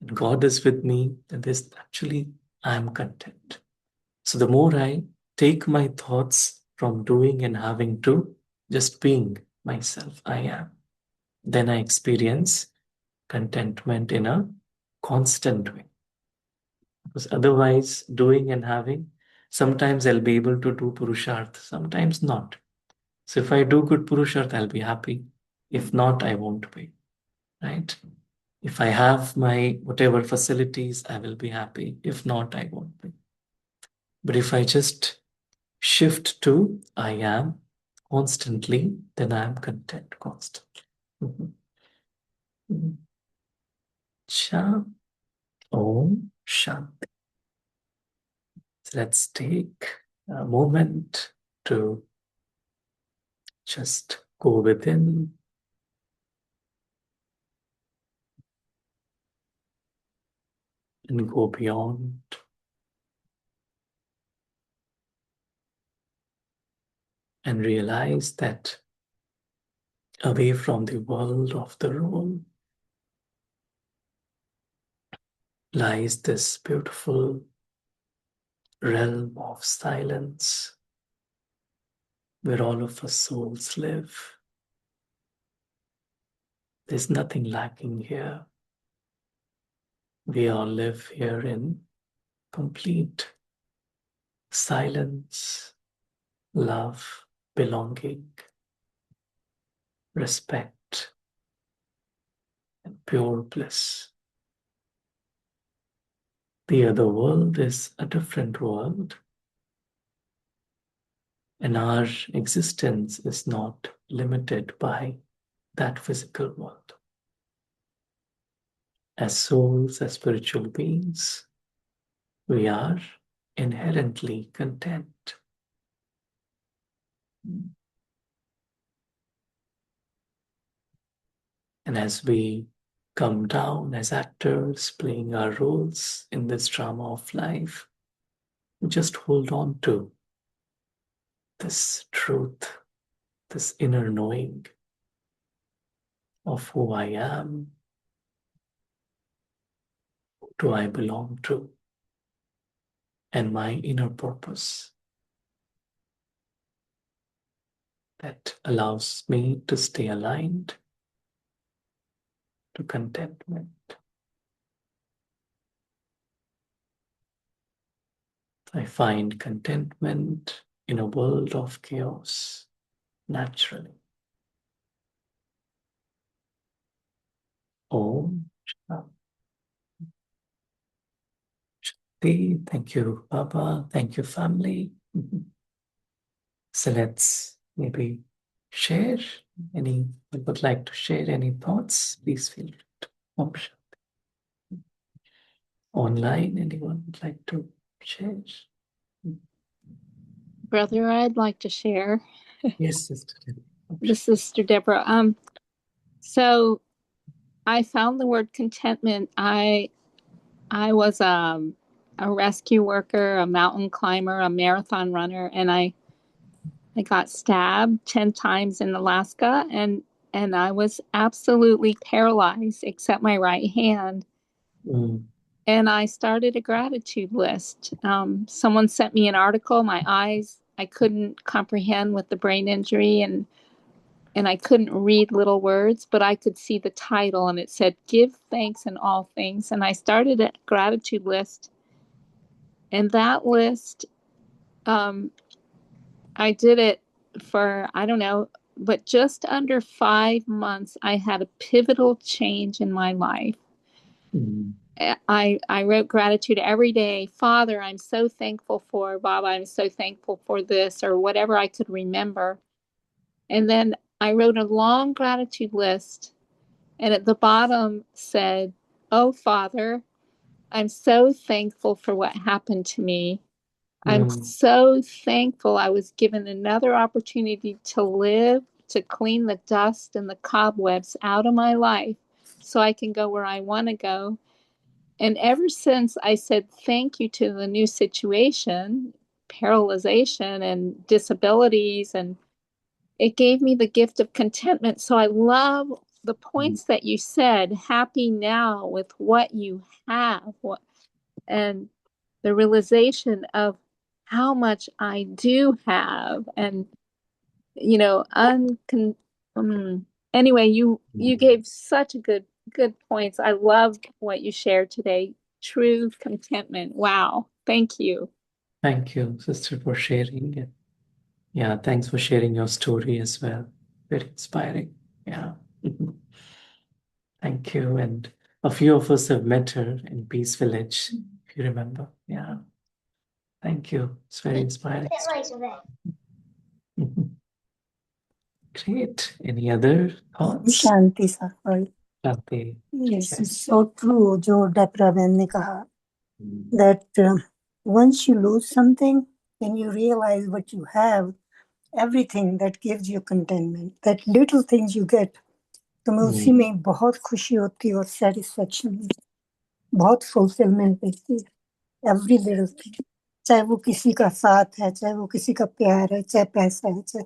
and God is with me, then this actually I'm content. So the more I take my thoughts from doing and having to just being myself, I am, then I experience contentment in a constant way. Because otherwise, doing and having, sometimes I'll be able to do Purusharth, sometimes not. So if I do good Purusharth, I'll be happy. If not, I won't be. Right? If I have my whatever facilities, I will be happy. If not, I won't be. But if I just shift to I am constantly, then I am content constantly. Sha Om Shanti. let's take a moment to just go within and go beyond. And realize that away from the world of the role lies this beautiful realm of silence where all of us souls live. There's nothing lacking here. We all live here in complete silence, love, belonging, respect, and pure bliss. The other world is a different world, and our existence is not limited by that physical world. As souls, as spiritual beings, we are inherently content. And as we come down as actors playing our roles in this drama of life, we just hold on to this truth, this inner knowing of who I am, who do I belong to, and my inner purpose that allows me to stay aligned to contentment. I find contentment in a world of chaos naturally. Om Shanti. Thank you, Baba. Thank you, family. So let's maybe share any, I would like to share any thoughts. Please feel free to. Om Shanti. Online, anyone would like to share? Brother, I'd like to share. Yes, Sister Debbie. This is Sister Deborah. So I found the word contentment. I was a rescue worker, a mountain climber, a marathon runner, and I got stabbed 10 times in Alaska, and I was absolutely paralyzed except my right hand. And I started a gratitude list. Someone sent me an article. My eyes, I couldn't comprehend with the brain injury, and I couldn't read little words, but I could see the title, and it said, "Give thanks in all things." And I started a gratitude list. And that list, I did it for, I don't know, but just under 5 months, I had a pivotal change in my life. I wrote gratitude every day. Father, I'm so thankful for Baba. I'm so thankful for this, or whatever I could remember. And then I wrote a long gratitude list. And at the bottom said, "Oh, Father, I'm so thankful for what happened to me. I'm so thankful I was given another opportunity to live, to clean the dust and the cobwebs out of my life so I can go where I want to go." And ever since I said thank you to the new situation, paralyzation and disabilities, and it gave me the gift of contentment. So I love the points that you said, happy now with what you have, and the realization of how much I do have. And, you know, anyway, you gave such a good points. I loved what you shared today. True contentment. Wow. Thank you. Thank you, Sister, for sharing it. Yeah, thanks for sharing your story as well. Very inspiring. Yeah. Thank you. And a few of us have met her in Peace Village, if you remember. Yeah. Thank you. It's very inspiring. Great. Any other thoughts? शांति सफल. Shanti. Yes, it's so true जो डेप्रा बहन ने कहा that Once you lose something, then you realize what you have, everything that gives you contentment, that little things you get, तुम्हें उसी में बहुत खुशी होती है और सेटिस्फेक्शन, बहुत फुलफिलमेंट मिलती है, एवरी लिटिल थिंग, चाहे वो किसी का साथ है, चाहे वो किसी का प्यार है, चाहे पैसा है, चाहे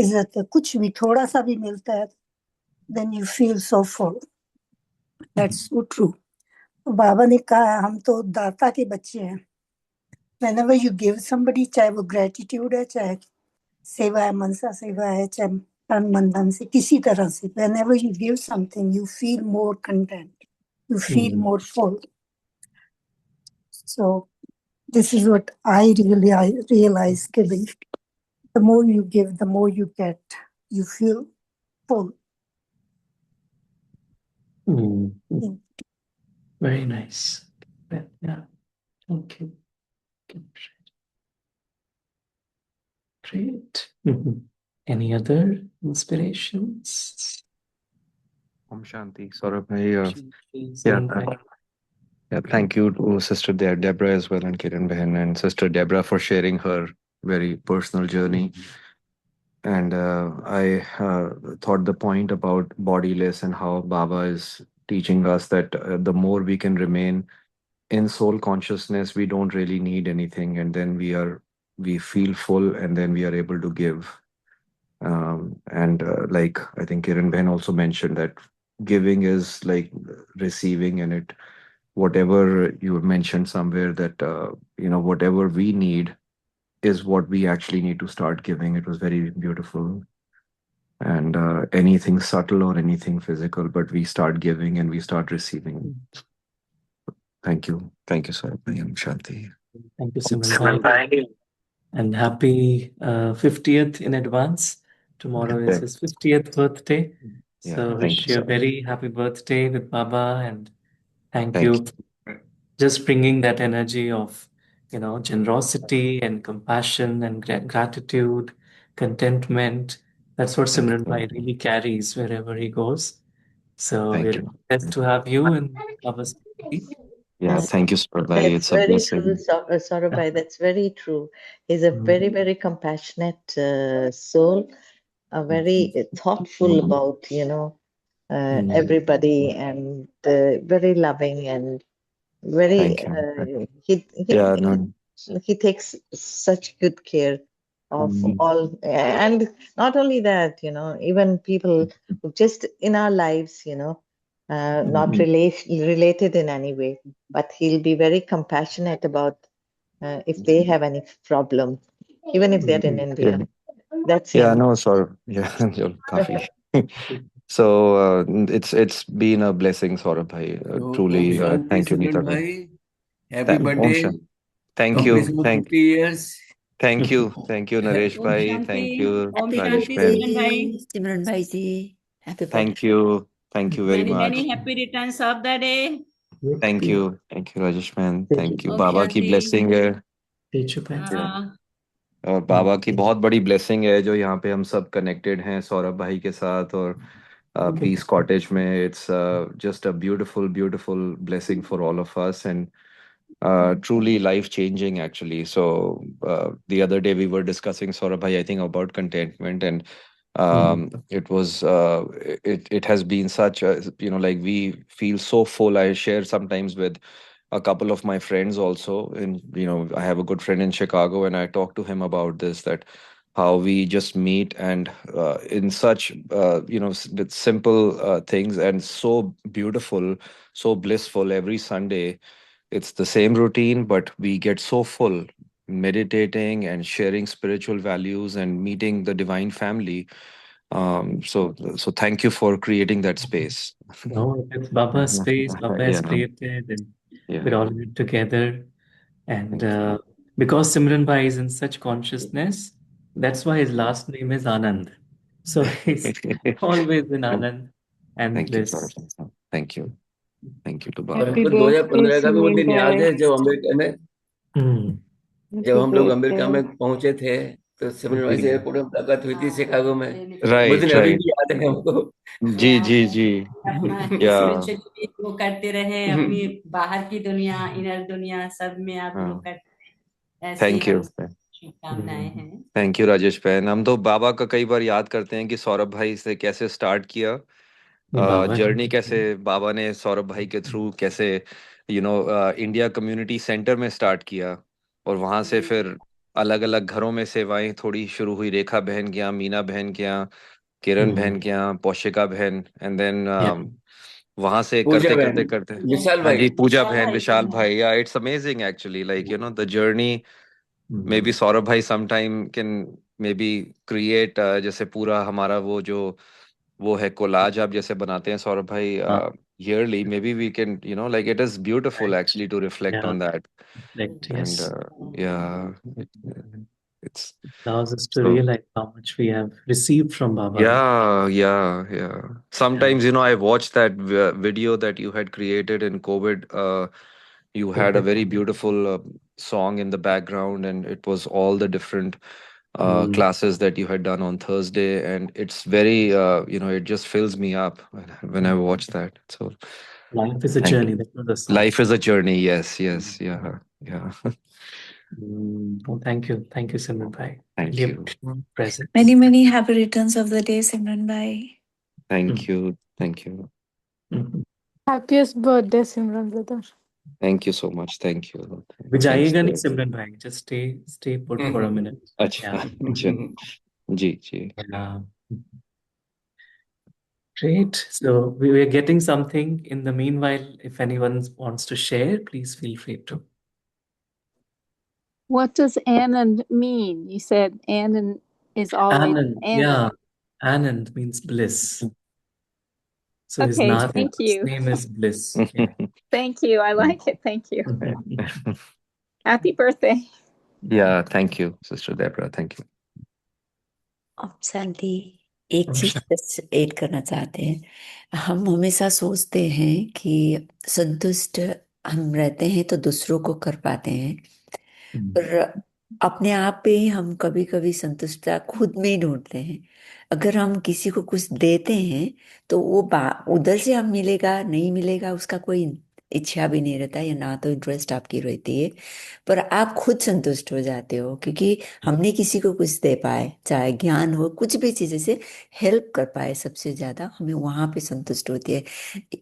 इज्जत है, कुछ भी थोड़ा सा भी मिलता है, then you feel so full. That's so true. बाबा ने कहा हम तो दाता के बच्चे हैं. Whenever you give somebody, चाहे वो gratitude है, चाहे सेवा है, मनसा सेवा है, चाहे तन मन धन से किसी तरह से, whenever you give something, you feel more content, you feel more full. So this is what I realize giving. The more you give, the more you get. You feel full. Very nice. Yeah. Thank you. Great. Any other inspirations? Om Shanti. Saurabh bhai, yeah, thank you to Sister Deborah as well and Kiran Behan and Sister Deborah for sharing her very personal journey. And I thought the point about bodiless and how Baba is teaching us that the more we can remain in soul consciousness, we don't really need anything, and then we feel full, and then we are able to give. And like I think Kiran Ben also mentioned that giving is like receiving, and it whatever you mentioned somewhere that whatever we need is what we actually need to start giving. It was very beautiful. And anything subtle or anything physical, but we start giving and we start receiving. Thank you. Thank you, sir. I am Shanti. Thank you, Simran bhai. And happy 50th in advance. Tomorrow is his 50th birthday. So wish you a very happy birthday with Baba, and thank you for just bringing that energy of, generosity and compassion and gratitude, contentment. That's what Simran bhai really carries wherever he goes. So we're blessed to have you in Baba's family. Yeah, thank you, sir. It's a very blessing. true, Saurabh. That's very true. He's a very, very compassionate soul, very thoughtful about, everybody, and very loving and very, Thank you. he takes such good care of all, and not only that, even people who just in our lives, not related in any way, but he'll be very compassionate about if they have any problem, even if they're in India. That's him. No, sir. Yeah, coffee. So it's been a blessing, Saurabh bhai. Truly, thank you, Neeta bhai. Happy birthday. Thank you. Thank 50 years. Thank you. Thank you, Naresh bhai. Thank you, Rajesh bhai. Simran bhai ji, happy birthday. Thank you. Thank you very much. Many happy returns of the day. Thank you. Thank you, Rajesh man. Thank you. Om बाबा की Shanti. blessing है और बाबा की बहुत बड़ी blessing है जो यहाँ पे हम सब connected हैं सौरभ भाई के साथ और Peace Cottage में. It's just a beautiful, beautiful blessing for all of us and truly life changing actually. So the other day we were discussing Saurabh bhai, I think about contentment, and it was it has been such a like we feel so full. I share sometimes with a couple of my friends also, and I have a good friend in Chicago, and I talk to him about this, that how we just meet and in such with simple things and so beautiful, so blissful every Sunday. It's the same routine, but we get so full meditating and sharing spiritual values and meeting the divine family. So thank you for creating that space. No, it's Baba's space. Baba has created, and we're all in it together. And because Simran Bhai is in such consciousness, that's why his last name is Anand. So he's always in Anand and Thank you, bliss. sir. Thank you. Thank you to और Baba. हमको 2015 का भी वो दिन याद है जब America में जब हम लोग अमेरिका में पहुंचे थे तो सिमरन भाई से एयरपोर्ट में मुलाकात हुई थी शिकागो में। वो दिन अभी भी याद है हमको। जी वो करते रहे अपनी बाहर की दुनिया, इनर दुनिया सब में आप लोग करते थैंक यू। शुभकामनाएं हैं। थैंक यू राजेश बहन। हम तो बाबा का कई बार याद करते हैं कि सौरभ भाई से कैसे स्टार्ट किया, बाबा जर्नी कैसे बाबा ने सौरभ भाई के थ्रू कैसे इंडिया कम्युनिटी सेंटर में स्टार्ट किया, और वहां से फिर अलग अलग घरों में सेवाएं थोड़ी शुरू हुई, रेखा बहन के यहाँ, मीना बहन के यहाँ, किरण बहन के यहाँ, पौशिका बहन, एंड देन वहां से पूजा करते बहन, करते करते, विशाल हाँ भाई। जी, पूजा बहन, विशाल भाई, yeah it's amazing actually, like the journey. Maybe Saurabh भाई sometime can maybe create, जैसे पूरा हमारा वो है कोलाज आप जैसे बनाते हैं सौरभ भाई yearly, maybe we can, like it is beautiful actually to reflect Yeah, on that. correct. And Yes. yeah, it's Allows us to so. realize how much we have received from Baba. Yeah. Sometimes, I watched that video that you had created in COVID. You had a very beautiful song in the background, and it was all the different classes that you had done on Thursday, and it's very, it just fills me up when I watch that. So, Life is a thank journey. you. That was the song. Life is a journey. Yes, yeah. Oh, thank you. Thank you, Simran Bhai. Thank Really you. appreciate your presence. Many happy returns of the day, Simran Bhai. Thank you. Thank you. Mhm. Happiest birthday, Simran brother. Thank you so much. Thank you. भी Thanks. जाइएगा नहीं सिमरन भाई. Just stay put for a minute. अच्छा, Yeah. अच्छा, जी। Yeah. Great. So we were getting something. In the meanwhile, if anyone wants to share, please feel free to. What does Anand mean? You said Anand is always Anand. Anand. Yeah. Anand means bliss. So his Okay, thank you. name is Bliss. Yeah. Thank you. I like it. Thank you. Happy birthday. Yeah, thank you, Sister Deborah. Thank you. अब Sandy एक चीज बस add करना चाहते हैं। हम हमेशा सोचते हैं कि संतुष्ट हम रहते हैं तो दूसरों को कर पाते हैं, पर अपने आप पे ही हम कभी कभी संतुष्टता खुद में ही ढूंढते हैं। अगर हम किसी को कुछ देते हैं तो वो उधर से हम मिलेगा नहीं मिलेगा उसका कोई इच्छा भी नहीं रहता, या ना तो इंटरेस्ट आपकी रहती है, पर आप खुद संतुष्ट हो जाते हो क्योंकि हमने किसी को कुछ दे पाए, चाहे ज्ञान हो, कुछ भी चीज़ से हेल्प कर पाए, सबसे ज्यादा हमें वहां पे संतुष्ट होती है।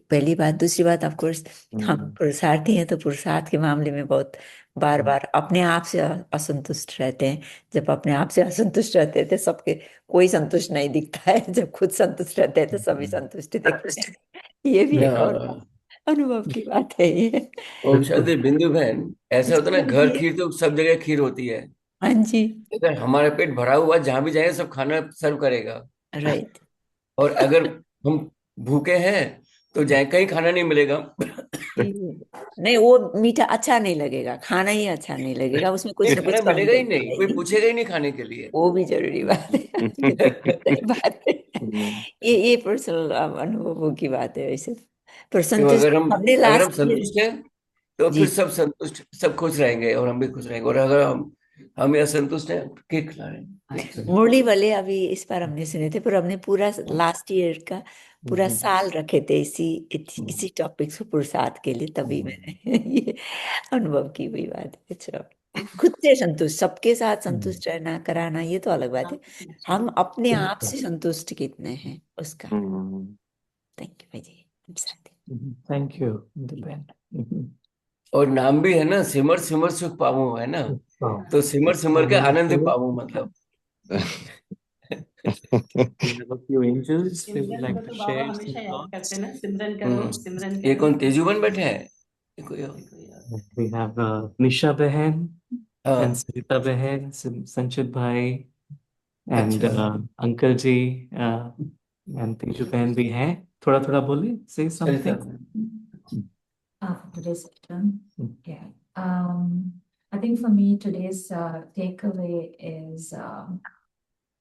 पहली बात। दूसरी बात, ऑफकोर्स हम पुरुषार्थी हैं तो पुरुषार्थ के मामले में बहुत बार बार अपने आप से असंतुष्ट रहते हैं। जब अपने आप से असंतुष्ट रहते थे सबके कोई संतुष्ट नहीं दिखता है, जब खुद संतुष्ट रहते हैं तो सभी संतुष्ट दिखते हैं। ये भी एक और अनुभव की बात है ये। और शायद बिंदु बहन, ऐसा होता है ना, घर खीर तो सब जगह खीर होती है। हाँ जी, अगर हमारा पेट भरा हुआ, जहां भी जाए सब खाना सर्व करेगा। राइट। और अगर हम भूखे हैं तो जाए कहीं खाना नहीं मिलेगा। नहीं, वो मीठा अच्छा नहीं लगेगा, खाना ही अच्छा नहीं लगेगा, उसमें कुछ ना खाना कुछ कमी मिलेगा ही रहती नहीं, कोई रहेगी। पूछेगा ही नहीं खाने के लिए। वो भी जरूरी बात है। सही बात है। ये पर्सनल अनुभवों की बात है वैसे। पर तो संतुष्ट हमने अगर हम लास्ट ईयर। संतुष्ट हैं तो जी, फिर सब संतुष्ट, सब खुश रहेंगे और हम भी खुश रहेंगे। और अगर हम असंतुष्ट हैं, केक खिला रहे हैं। मुरली वाले अभी इस बार हमने सुने थे, पर हमने पूरा लास्ट ईयर का पूरा साल रखे थे इसी टॉपिक्स को पुरुषार्थ के लिए, तभी मैंने ये अनुभव की हुई बात है। चलो, खुद से संतुष्ट, सबके साथ संतुष्ट रहना कराना ये तो अलग बात है, हम अपने आप से संतुष्ट कितने हैं उसका। थैंक यू भाई जी। Thank you, Dipen. और नाम भी है ना, सिमर सिमर सुख पाऊं, है ना। तो सिमर सिमर के आनंद पाऊं, मतलब। We have a few angels. They would Simran like को to तो बाबा share हमेशा some याद करते thoughts. हैं ना, सिमरन करो सिमरन ये करो। कौन तेजूबन बैठे हैं? ये कोई और? We have Nisha Behan हाँ, and Sarita Behan, Sanchit Bhai and अच्छा। Uncle Ji and Teju Behan भी हैं. थोड़ा थोड़ा बोले, say Sarita, something. Today's session. Yeah. I think for me, today's takeaway is,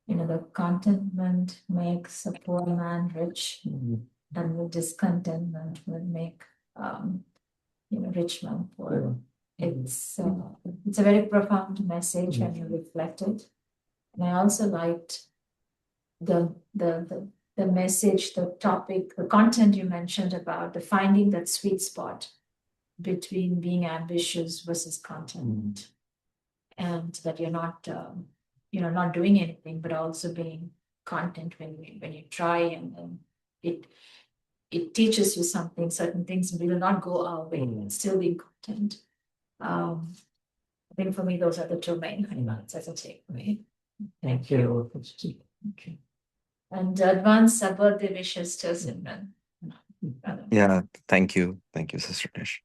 the contentment makes a poor man rich, and the discontentment will make, rich man poor. It's a very profound message when you reflect it. And I also liked the message, the topic, the content you mentioned about the finding that sweet spot between being ambitious versus contentment. and that you're not, not doing anything, but also being content when you try, and then it teaches you something. Certain things will not go our way, still being content. I think for me, those are the two main highlights as a takeaway. Thank you. Okay. And advance birthday wishes to Simran. Yeah, thank you. Thank you, Sister Nish.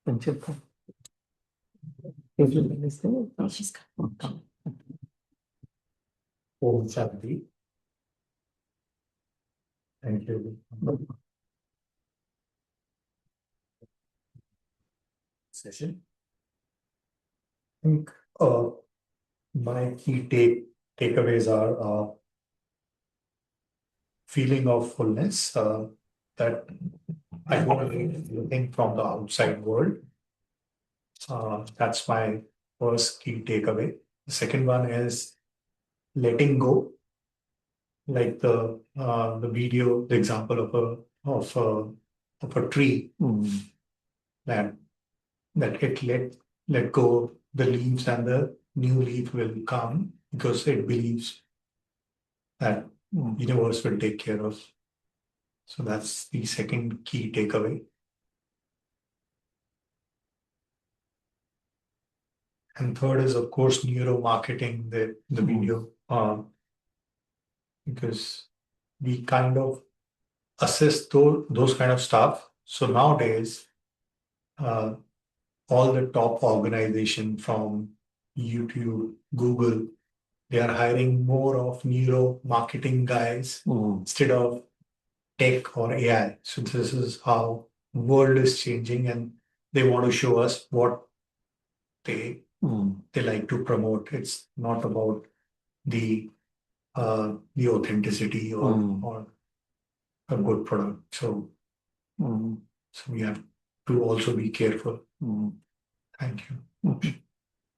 Thank you. She's got Om Shanti. Thank you. Session. I think my key takeaways are feeling of fullness, that I don't need anything from the outside world. That's my first key takeaway. The second one is letting go, like the video, the example of a tree that it let go the leaves, and the new leaf will come because it believes that universe will take care of. So that's the second key takeaway. And third is, of course, neuromarketing, the video, because we kind of assess those kind of stuff. So nowadays, all the top organization from YouTube, Google, they are hiring more of neuro marketing guys instead of tech or AI. So this is how world is changing, and they want to show us what they like to promote. It's not about the authenticity or a good product. So we have to also be careful. Thank you.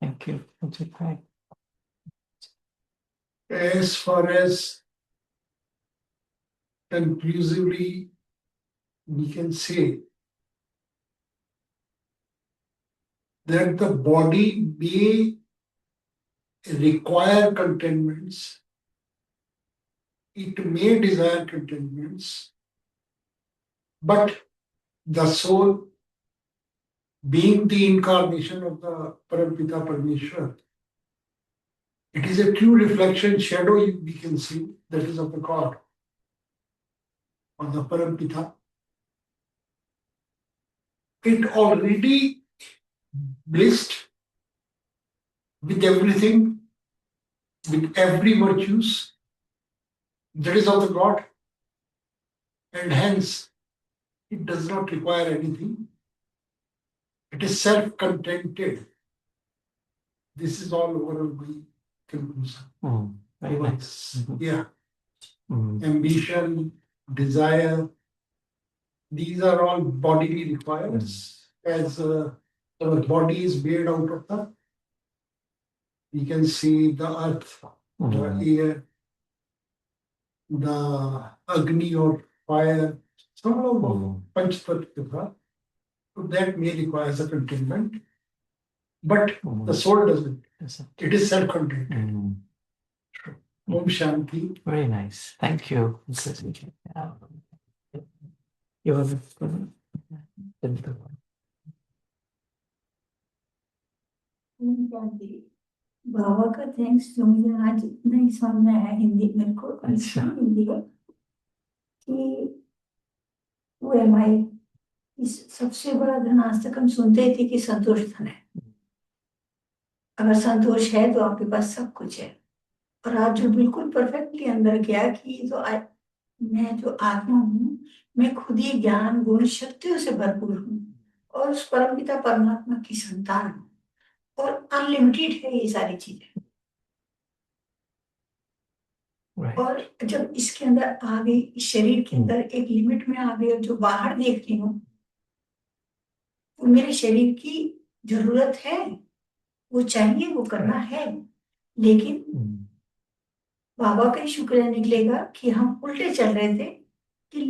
Thank you. As far as conclusively we can say that the body may require contentments, it may desire contentments, but the soul, being the incarnation of the Parampita Parmeshwar, it is a true reflection, shadow we can see, that is of the God or the Parampita. It already blessed with everything, with every virtues that is of the God, and hence it does not require anything. It is self-contented. This is all overall my conclusion. Very nice. Yeah. Ambition, desire, these are all bodily requirements. As our body is made out of the, we can see the earth, the air, the agni or fire, some of Panchtattva. So that may require a containment, but the soul doesn't. It is self-contained. Om Shanti. Very nice. Thank you. You have बाबा का thanks जो मुझे आज इतना ही समझ में आया हिंदी मेरे को हिंदी का कि वो एम आई इस सबसे बड़ा धन आज तक हम सुनते थे कि संतोष धन है। अगर संतोष है तो आपके पास सब कुछ है। और आज जो बिल्कुल परफेक्टली अंदर गया कि तो मैं जो आत्मा हूँ, मैं खुद ही ज्ञान गुण शक्तियों से भरपूर हूँ और उस परमपिता परमात्मा की संतान हूँ और अनलिमिटेड है ये सारी चीजें। और जब इसके अंदर आ गई, इस शरीर के अंदर एक लिमिट में आ गई और जो बाहर देख रही हूँ, वो मेरे शरीर की जरूरत है, वो चाहिए, वो करना है, लेकिन बाबा का ही शुक्र निकलेगा कि हम उल्टे चल रहे थे कि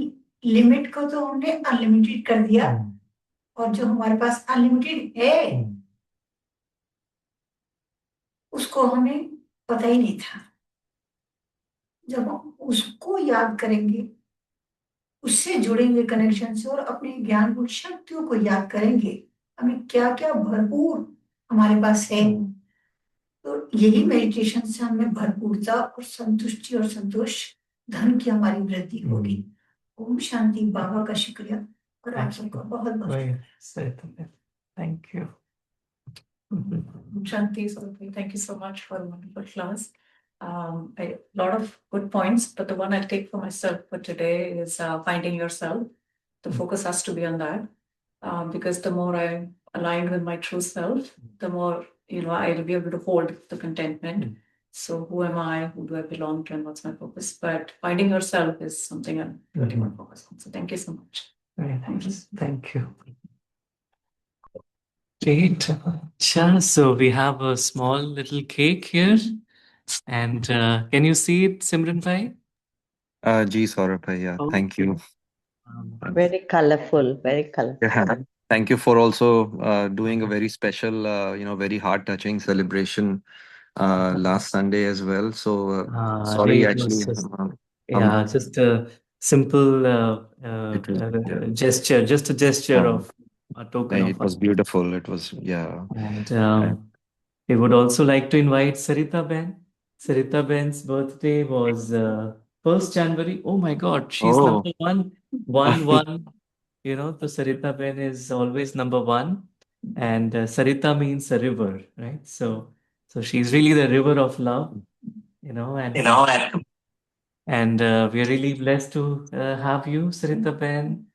लिमिट को तो हमने अनलिमिटेड कर दिया और जो हमारे पास अनलिमिटेड है उसको हमें पता ही नहीं था। जब हम उसको याद करेंगे, उससे जुड़ेंगे कनेक्शन से और अपने ज्ञान और शक्तियों को याद करेंगे, हमें क्या क्या भरपूर हमारे पास है, तो यही मेडिटेशन से हमें भरपूरता और संतुष्टि और संतोष, धन की हमारी वृद्धि होगी। ओम शांति। बाबा का शुक्रिया और आप सबका बहुत बहुत Thank you. Shanti, Sarabhi, thank you so much for a wonderful class. A lot of good points, but the one I'll take for myself for today is finding yourself. The focus has to be on that, because the more I'm aligned with my true self, the more I'll be able to hold the contentment. So who am I? Who do I belong to? And what's my purpose? But finding yourself is something I'm really going to focus on. So thank you so much. Very nice. Thank you. Great. Sure. So we have a small little cake here. And can you see it, Simran Bhai? Ji Saurabh bhai, yeah. Thank you. Very colorful, very colorful. Yeah. Thank you for also doing a very special, very heart-touching celebration last Sunday as well. So sorry, It was actually. just a simple gesture, just a gesture of a token It of was love. beautiful. It was, yeah. And we would also like to invite Sarita Ben. Sarita Ben's birthday was 1st January. Oh my God, she's Oh. number one. One. So Sarita Ben is always number one. And Sarita means a river, right? So she's really the river of love, and we are really blessed to have you, Sarita Ben,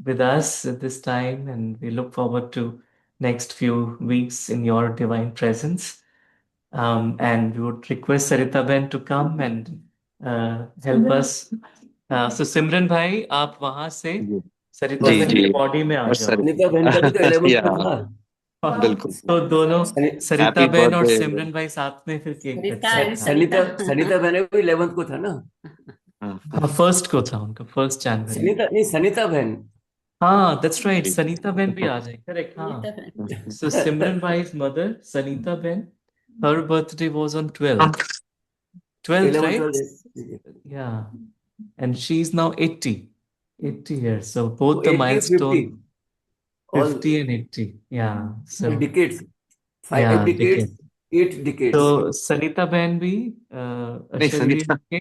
with us at this time, and we look forward to next few weeks in your divine presence. And we would request Sarita Ben to come and help us. So Simran भाई, आप वहां से सरिता जी बहन जी के body में आ जाओ। सरिता बहन का भी तो 11th को या था। बिल्कुल तो दोनों सरिता हैप्पी बहन और बर्थडे सिमरन भाई साथ में फिर केक सरिता कटते एंड हैं। सरिता सनिता बहन भी 11th को था ना। हाँ, 1st को था उनका, 1st जनवरी। सनिता नहीं, सनिता बहन। हाँ, दैट्स राइट, सनीता बहन भी आ जाए, करेक्ट। हाँ, सरिता बहन। so Simran Bhai's mother, Sanita Ben, her birthday was on 12th. 12th, 11th right? Yeah. And she's now 80 years. So both the 80, 50, milestone, all 50 and 80. Yeah. So decades, 5 yeah, decades, decade. 8 decades. तो सरिता बहन भी नहीं शरीर सनिता के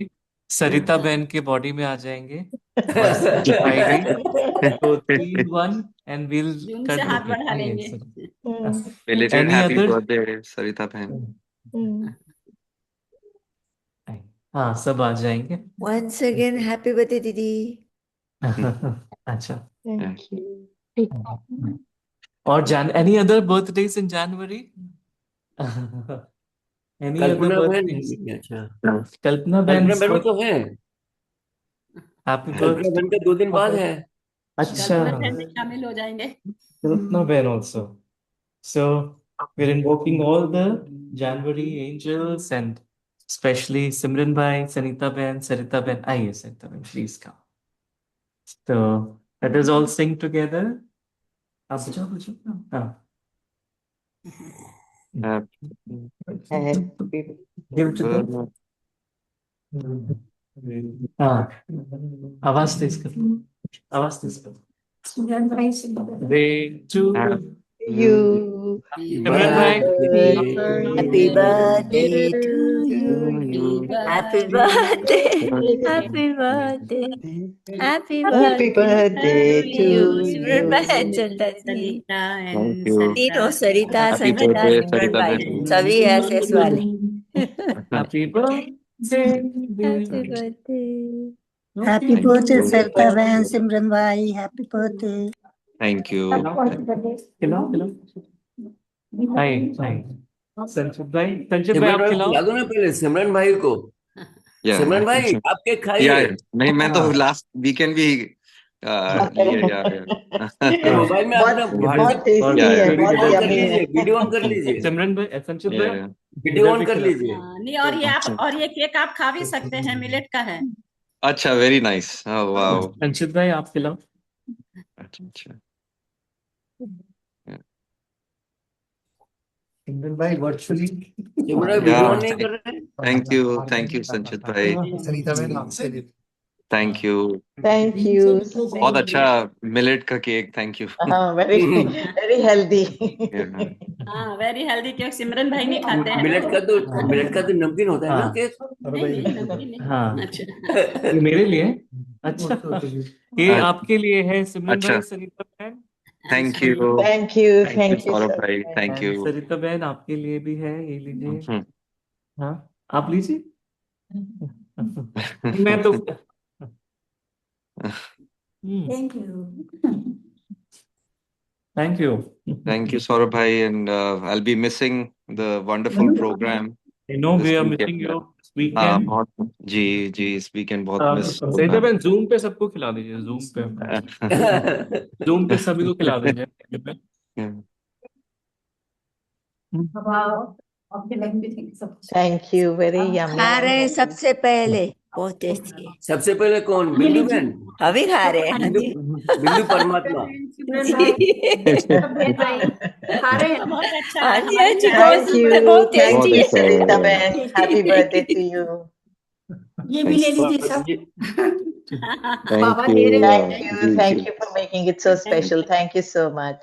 सरिता बहन के body में आ जाएंगे और सिमरन भाई भी। तो 3-1 and we'll जून से cut the हाथ cake. बढ़ा लेंगे। Belated Any happy other? birthday Sarita बहन। हाँ, सब आ जाएंगे। Once again, happy birthday, Didi. अच्छा। Thank you. और any other birthdays in January? Any other कल्पना बहन, birthdays? अच्छा कल्पना कल्पना बहन बहन भी तो है। हैप्पी कल्पना बहन का 2 दिन बाद है। अच्छा, कल्पना बहन भी शामिल हो जाएंगे। Kalitna Ben also. So we're invoking all the January angels and especially Simran Bhai, Sanita Ben, Sarita Ben. Ah, yes, Sarita Ben, please come. So let us all sing together. आप बजाओ, बजाओ। हाँ। Happy Give it to them. हाँ, आवाज तेज करो, आवाज तेज करो। Day to you. Simran Bhai. Happy birthday birthday to you. Happy birthday. Happy birthday. Happy Happy birthday birthday to to you. Simran you. बहन चलता दीदी। सरिता Thank एंड you. तीनों सरिता। सरिता Happy Sanita birthday सिमरन Sarita भाई बहन। सभी एसएस वाले। Happy birthday. Happy birthday. Happy Thank birthday, you. Sarita Van Simran Bhai. Happy birthday. Thank you. खिलाओ। हाय संचित भाई सिमरन आप भाई को खिलाओ। खिला दो ना पहले, सिमरन भाई को। Yeah, सिमरन I भाई think so. आप केक खाइए। Yeah, नहीं मैं तो लास्ट वीकेंड भी लिए यार। ये मोबाइल में बहुत अपना बहुत व्हाट्सएप टेस्टी है, वीडियो बहुत ऑन कर यमी लीजिए, है। वीडियो ऑन कर लीजिए, सिमरन भाई, संचित भाई Yeah. वीडियो इधर ऑन भी कर खिलाओ। लीजिए। हाँ, नहीं और ये आप और ये केक आप खा भी सकते हैं, मिलेट का है। अच्छा, वेरी नाइस। वाओ। संचित भाई आप खिलाओ। अच्छा अच्छा। सिमरन भाई वर्चुअली सिमरन वीडियो ऑन नहीं कर रहे हैं? थैंक यू संचित भाई, सरिता बहन आपसे थैंक यू। Thank you. बहुत अच्छा मिलेट का cake, thank you. Very, very healthy. हाँ वेरी हेल्दी केक सिमरन भाई नहीं खाते हैं मिलेट का तो नमकीन होता है ना केक? नहीं नहीं नमकीन नहीं हाँ अच्छा ये मेरे लिए है। अच्छा ये आपके लिए है सिमरन अच्छा, भाई, सरिता बहन। Thank you, Thank you. Thank you Thank you, Saurabh sir. भाई, थैंक एंड यू। सरिता बहन आपके लिए भी है, ये लीजिए। हाँ आप लीजिए। मैं तो Thank you. Thank you. Thank you, Saurabh bhai, and I'll be missing the wonderful program I know this we are missing weekend. You this हाँ, वीकेंड। बहुत जी इस weekend बहुत मिस सरिता होगा। बहन जूम पे सबको खिला दीजिए, जूम पे जूम पे सभी को खिला दीजिए। Wow. Okay, let me think. Thank you. Very अब yummy. खा रहे हैं सबसे पहले, बहुत टेस्टी है। सबसे पहले कौन? ये बिंदु लीजिए बहन? अभी खा रहे हैं, हाँ बिंदु जी। बिंदु परमात्मा? सिमरन जी भाई सफेद भाई खा रहे हैं बहुत अच्छा हाँ है जी, हाँ हमारी जी, चाय बहुत Thank सुंदर, you. बहुत Thank टेस्टी you, है। Sarita Ben. Happy birthday to you. ये भी ले लीजिए और सब। बाबा you, दे रहे हैं Thank thank you. You Thank you for making it so thank special. Thank you so much.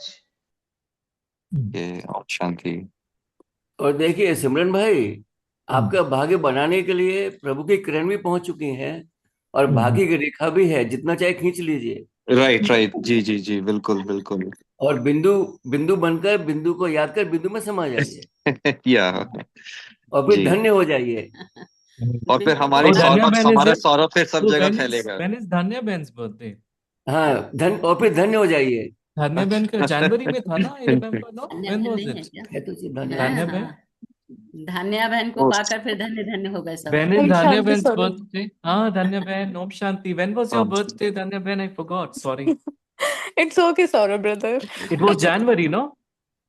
और शांति। और देखिए सिमरन भाई, हम्म, आपका भाग्य बनाने के लिए प्रभु की किरण भी पहुंच चुकी हैं और भाग्य की रेखा भी है, जितना चाहे खींच लीजिए। राइट, जी बिल्कुल बिल्कुल। और बिंदु बिंदु बनकर बिंदु को याद कर बिंदु में समा जाइए या और फिर जी, धन्य हो जाइए। और फिर बिंदु हमारी Oh, Dhanya Saurabh Ben is हमारा the सौरभ फिर सब oh जगह Ben फैलेगा। is Dhanya Ben's birthday. हाँ और फिर धन्य हो जाइए। Dhanya Ben का जनवरी में था ना? I remember, no? धन्य When बहन was नहीं है it? क्या है तो धन्य। है Dhanya Ben? हाँ धन्या बहन को ओ, पाकर फिर धन्य धन्य हो गए सब When is Om Dhanya Shanti Ben's Swarup. birthday? Ah, Dhanya Ben, Om Shanti. When was your birthday, Dhanya Ben? I forgot. Sorry. It's okay, Saurabh brother. It was January, no?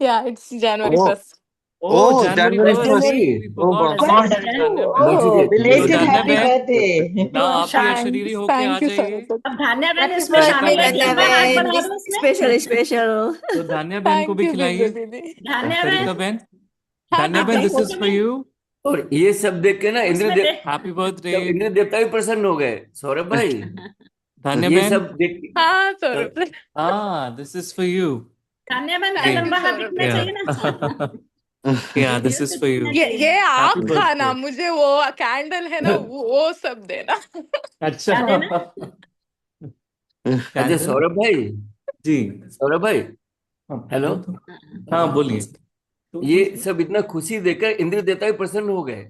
Yeah, it's January oh, 1st. Oh, January January first 1st. 1st। January. We oh forgot. बाप Happy first रे। birthday, January Dhanya Ben. Oh, So belated Dhanya happy Ben, birthday. now आप भी अशरीरी Thanks. होके Thank uh you, जाइए। Saurabh. अब धान्या बहन happy इसमें सरिता birthday शामिल है बहन कि को गंगा अपना खिलाइए। हाथ बहन, बढ़ा दो उसमें स्पेशल स्पेशल। तो धान्या बहन को Thank भी you, Bindu खिलाइए। Didi. धान्या सरिता बहन बहन, Happy धान्या आप बहन, भी this birthday. Is photo for में यू। और ये सब देख के ना उसमें इंद्रदेव, देख हैप्पी बर्थडे सब इंद्र देवता भी प्रसन्न हो गए सौरभ भाई। धान्या ये बहन। सब देख हाँ सौरभ। हाँ, दिस इज फॉर यू। धान्या बहन का थैंक यू लंबा हाथ सौरभ दिखना या चाहिए ना या दिस वीडियो इज से फॉर यू। दिखना चाहिए ये हैप्पी आप खाना, बर्थडे। मुझे वो कैंडल है ना, वो सब देना। अच्छा क्या देना अच्छा कैंडल जी। सौरभ भाई हाँ हेलो। बोलो तो। हाँ बोलिए। ये सब इतना खुशी देकर इंद्र देवता भी प्रसन्न हो गए।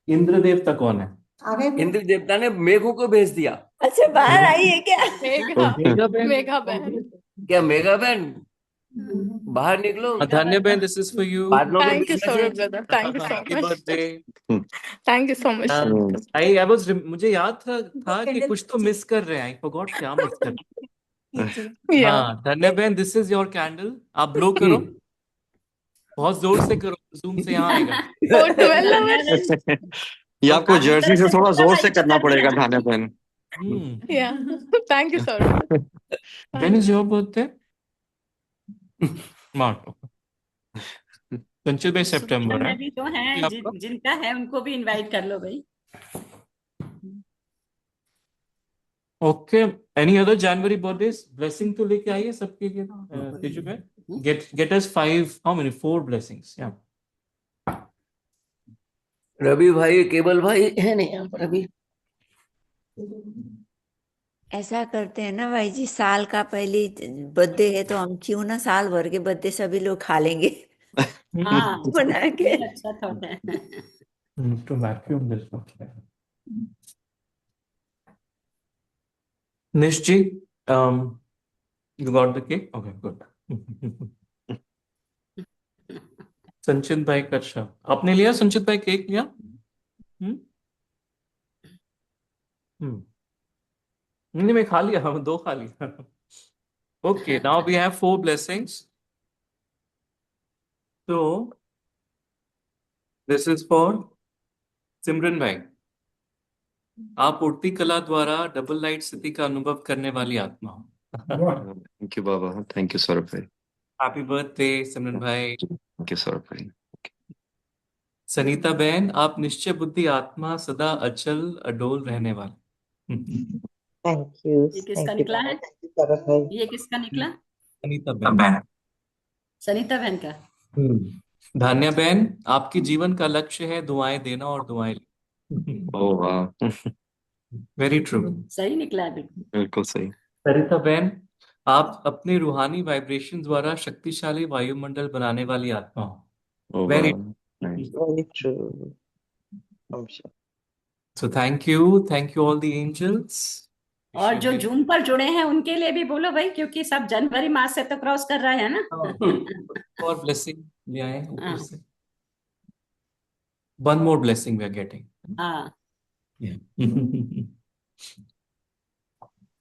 इंद्र देवता कौन है? आ गए वो। इंद्र देवता ने मेघों को भेज दिया। अच्छा, बाहर आई है क्या? मेघा, मेघा बहन। मेघा बहन। क्या मेघा बहन बाहर निकलो, धान्या बहन, दिस इज फॉर यू। बादलों के थैंक बीच यू में से। Saurabh brother, thank you so happy much. Birthday. Thank you so much. I was मुझे याद था कि कुछ तो मिस कर रहे हैं। आई फॉरगॉट क्या मिस कर रहे हैं। या हाँ धन्या बहन, दिस इज योर कैंडल। आप ब्लो करो, हम्म। बहुत जोर से करो, जूम से यहाँ आएगा। ओ 12 धान्या आवर्स। बहन ये ओके। आपको आपकी जर्सी तरफ से से थोड़ा गुप्ता जोर भाई से को करना कर पड़ेगा, दिया धान्या बहन। Yeah thank you Saurabh. When is your birthday? March. Sanchit भाई सुमिरन सितंबर है में भी तो हैं आपका। जिनका है उनको भी इनवाइट कर लो भाई ओके। एनी अदर जनवरी बर्थडेज? ब्लेसिंग तो लेके आइए सबके लिए। तेजु भाई, get us 5, how many, 4 blessings. या रवि भाई केवल भाई है नहीं यहाँ पर अभी। ऐसा करते हैं ना भाई जी, साल का पहली बर्थडे है तो हम क्यों ना साल भर के बर्थडे सभी लोग खा लेंगे हाँ बना के। ये अच्छा थॉट है to vacuum this one. Nishji, you got the cake? Okay, good. संचित भाई का अच्छा, आपने लिया संचित भाई केक लिया? हम्म हम्म नहीं, मैं खा लिया, हम 2 खा लिया। Okay, now we have 4 blessings. तो दिस इज फॉर सिमरन भाई। आप उड़ती कला द्वारा डबल लाइट स्थिति का अनुभव करने वाली आत्मा हो। थैंक यू बाबा, थैंक यू सौरभ भाई। हैप्पी बर्थडे सिमरन भाई। थैंक यू सौरभ भाई। सनीता बहन, आप निश्चय बुद्धि आत्मा सदा अचल अडोल रहने वाले। थैंक यू, ये थैंक किसका यू निकला बाबा, है? थैंक यू सौरभ भाई। ये किसका निकला? सनीता बहन। सनीता बहन का। धान्या बहन, आपके जीवन का लक्ष्य है दुआएं देना और दुआएं लेना। ओह वाह, वेरी ट्रू। सही निकला है बिल्कुल। बिल्कुल सही। सरिता बहन, आप अपने रूहानी वाइब्रेशन द्वारा शक्तिशाली वायुमंडल बनाने वाली आत्मा हो। ओह वेरी वाह, very true. So thank you all the angels. और जो जूम पर जुड़े हैं उनके लिए भी बोलो भाई, क्योंकि सब जनवरी मास से तो क्रॉस कर रहे हैं ना। और ब्लेसिंग ले आए ऊपर हाँ। से। One more blessing we are getting. हाँ।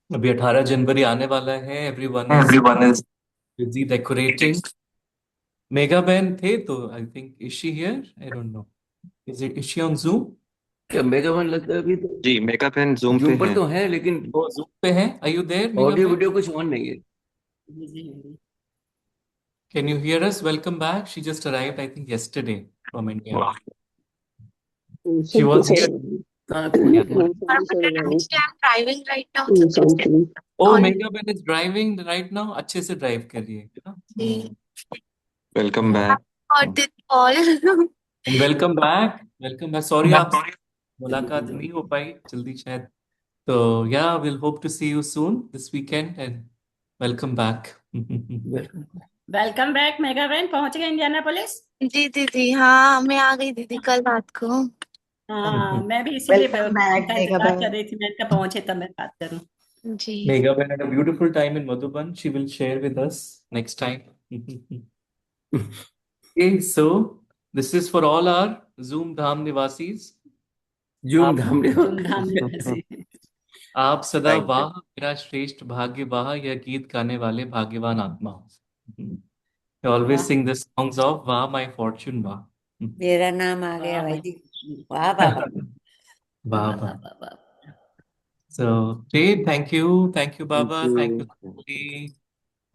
अभी 18 जनवरी आने वाला है। Everyone is busy decorating. Megha बहन थे तो I think is she here, I don't know, is she on zoom? क्या मेगा बहन लगता है अभी तो जी, मेगा बहन जूम पे जूम पर हैं। तो है, लेकिन वो जूम पे है। Are you there Megha audio बहन? वीडियो कुछ ऑन नहीं है। Can you hear us? Welcome back. She just arrived, I think, yesterday from India. वाह, She was here. कहाँ फोन Yeah. किया? I'm driving right now. Oh, On Mega Ben is driving right now. अच्छे से drive कर रही है ना? Welcome back. got this call. Welcome back. Welcome back. Sorry आप मुलाकात नहीं हो पाई जल्दी शायद। तो yeah, we'll hope to see you soon this weekend and welcome back. Welcome back mega बहन, पहुंच गए इंडियानापोलिस? जी दीदी, हाँ मैं आ गई दीदी कल रात को। हाँ, मैं भी इसीलिए वेलकम बैक उनका मेगा इंतजार कर बहन। रही थी, मैं कब पहुंचे तब मैं बात करूं। जी। Mega Ben had a beautiful time in Madhuban. She will share with us next time. Okay, so this is for all our Zoom Dham Nivasis. Zoom Dham Zoom Dham निवासी। आप सदा Thank you. वाह मेरा श्रेष्ठ भाग्य वाह यह गीत गाने वाले भाग्यवान आत्मा हो। ऑलवेज वाह। सिंग द सॉन्ग्स ऑफ वाह माय फॉर्च्यून वाह। मेरा नाम आ गया वाह भाई। भाई। वाह बाबा। वाह वाह वाह। वाह वाह। So great, thank you thank Baba, thank you you. Santi.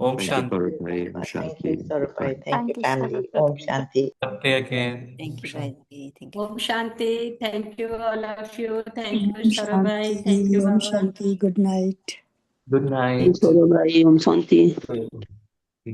Om thank you Shanti. Saurabh भाई। ओम थैंक शांति। यू सौरभ भाई, thank you Thank you, family. Sarah. ओम शांति। Namaste again. थैंक यू भाई जी, थैंक यू। ओम शांति। Thank you all of you. Thank you ओम सौरभ भाई, शांति, थैंक यू ओम बाबा। शांति, गुड नाइट। Good night. भाई ओम शांति।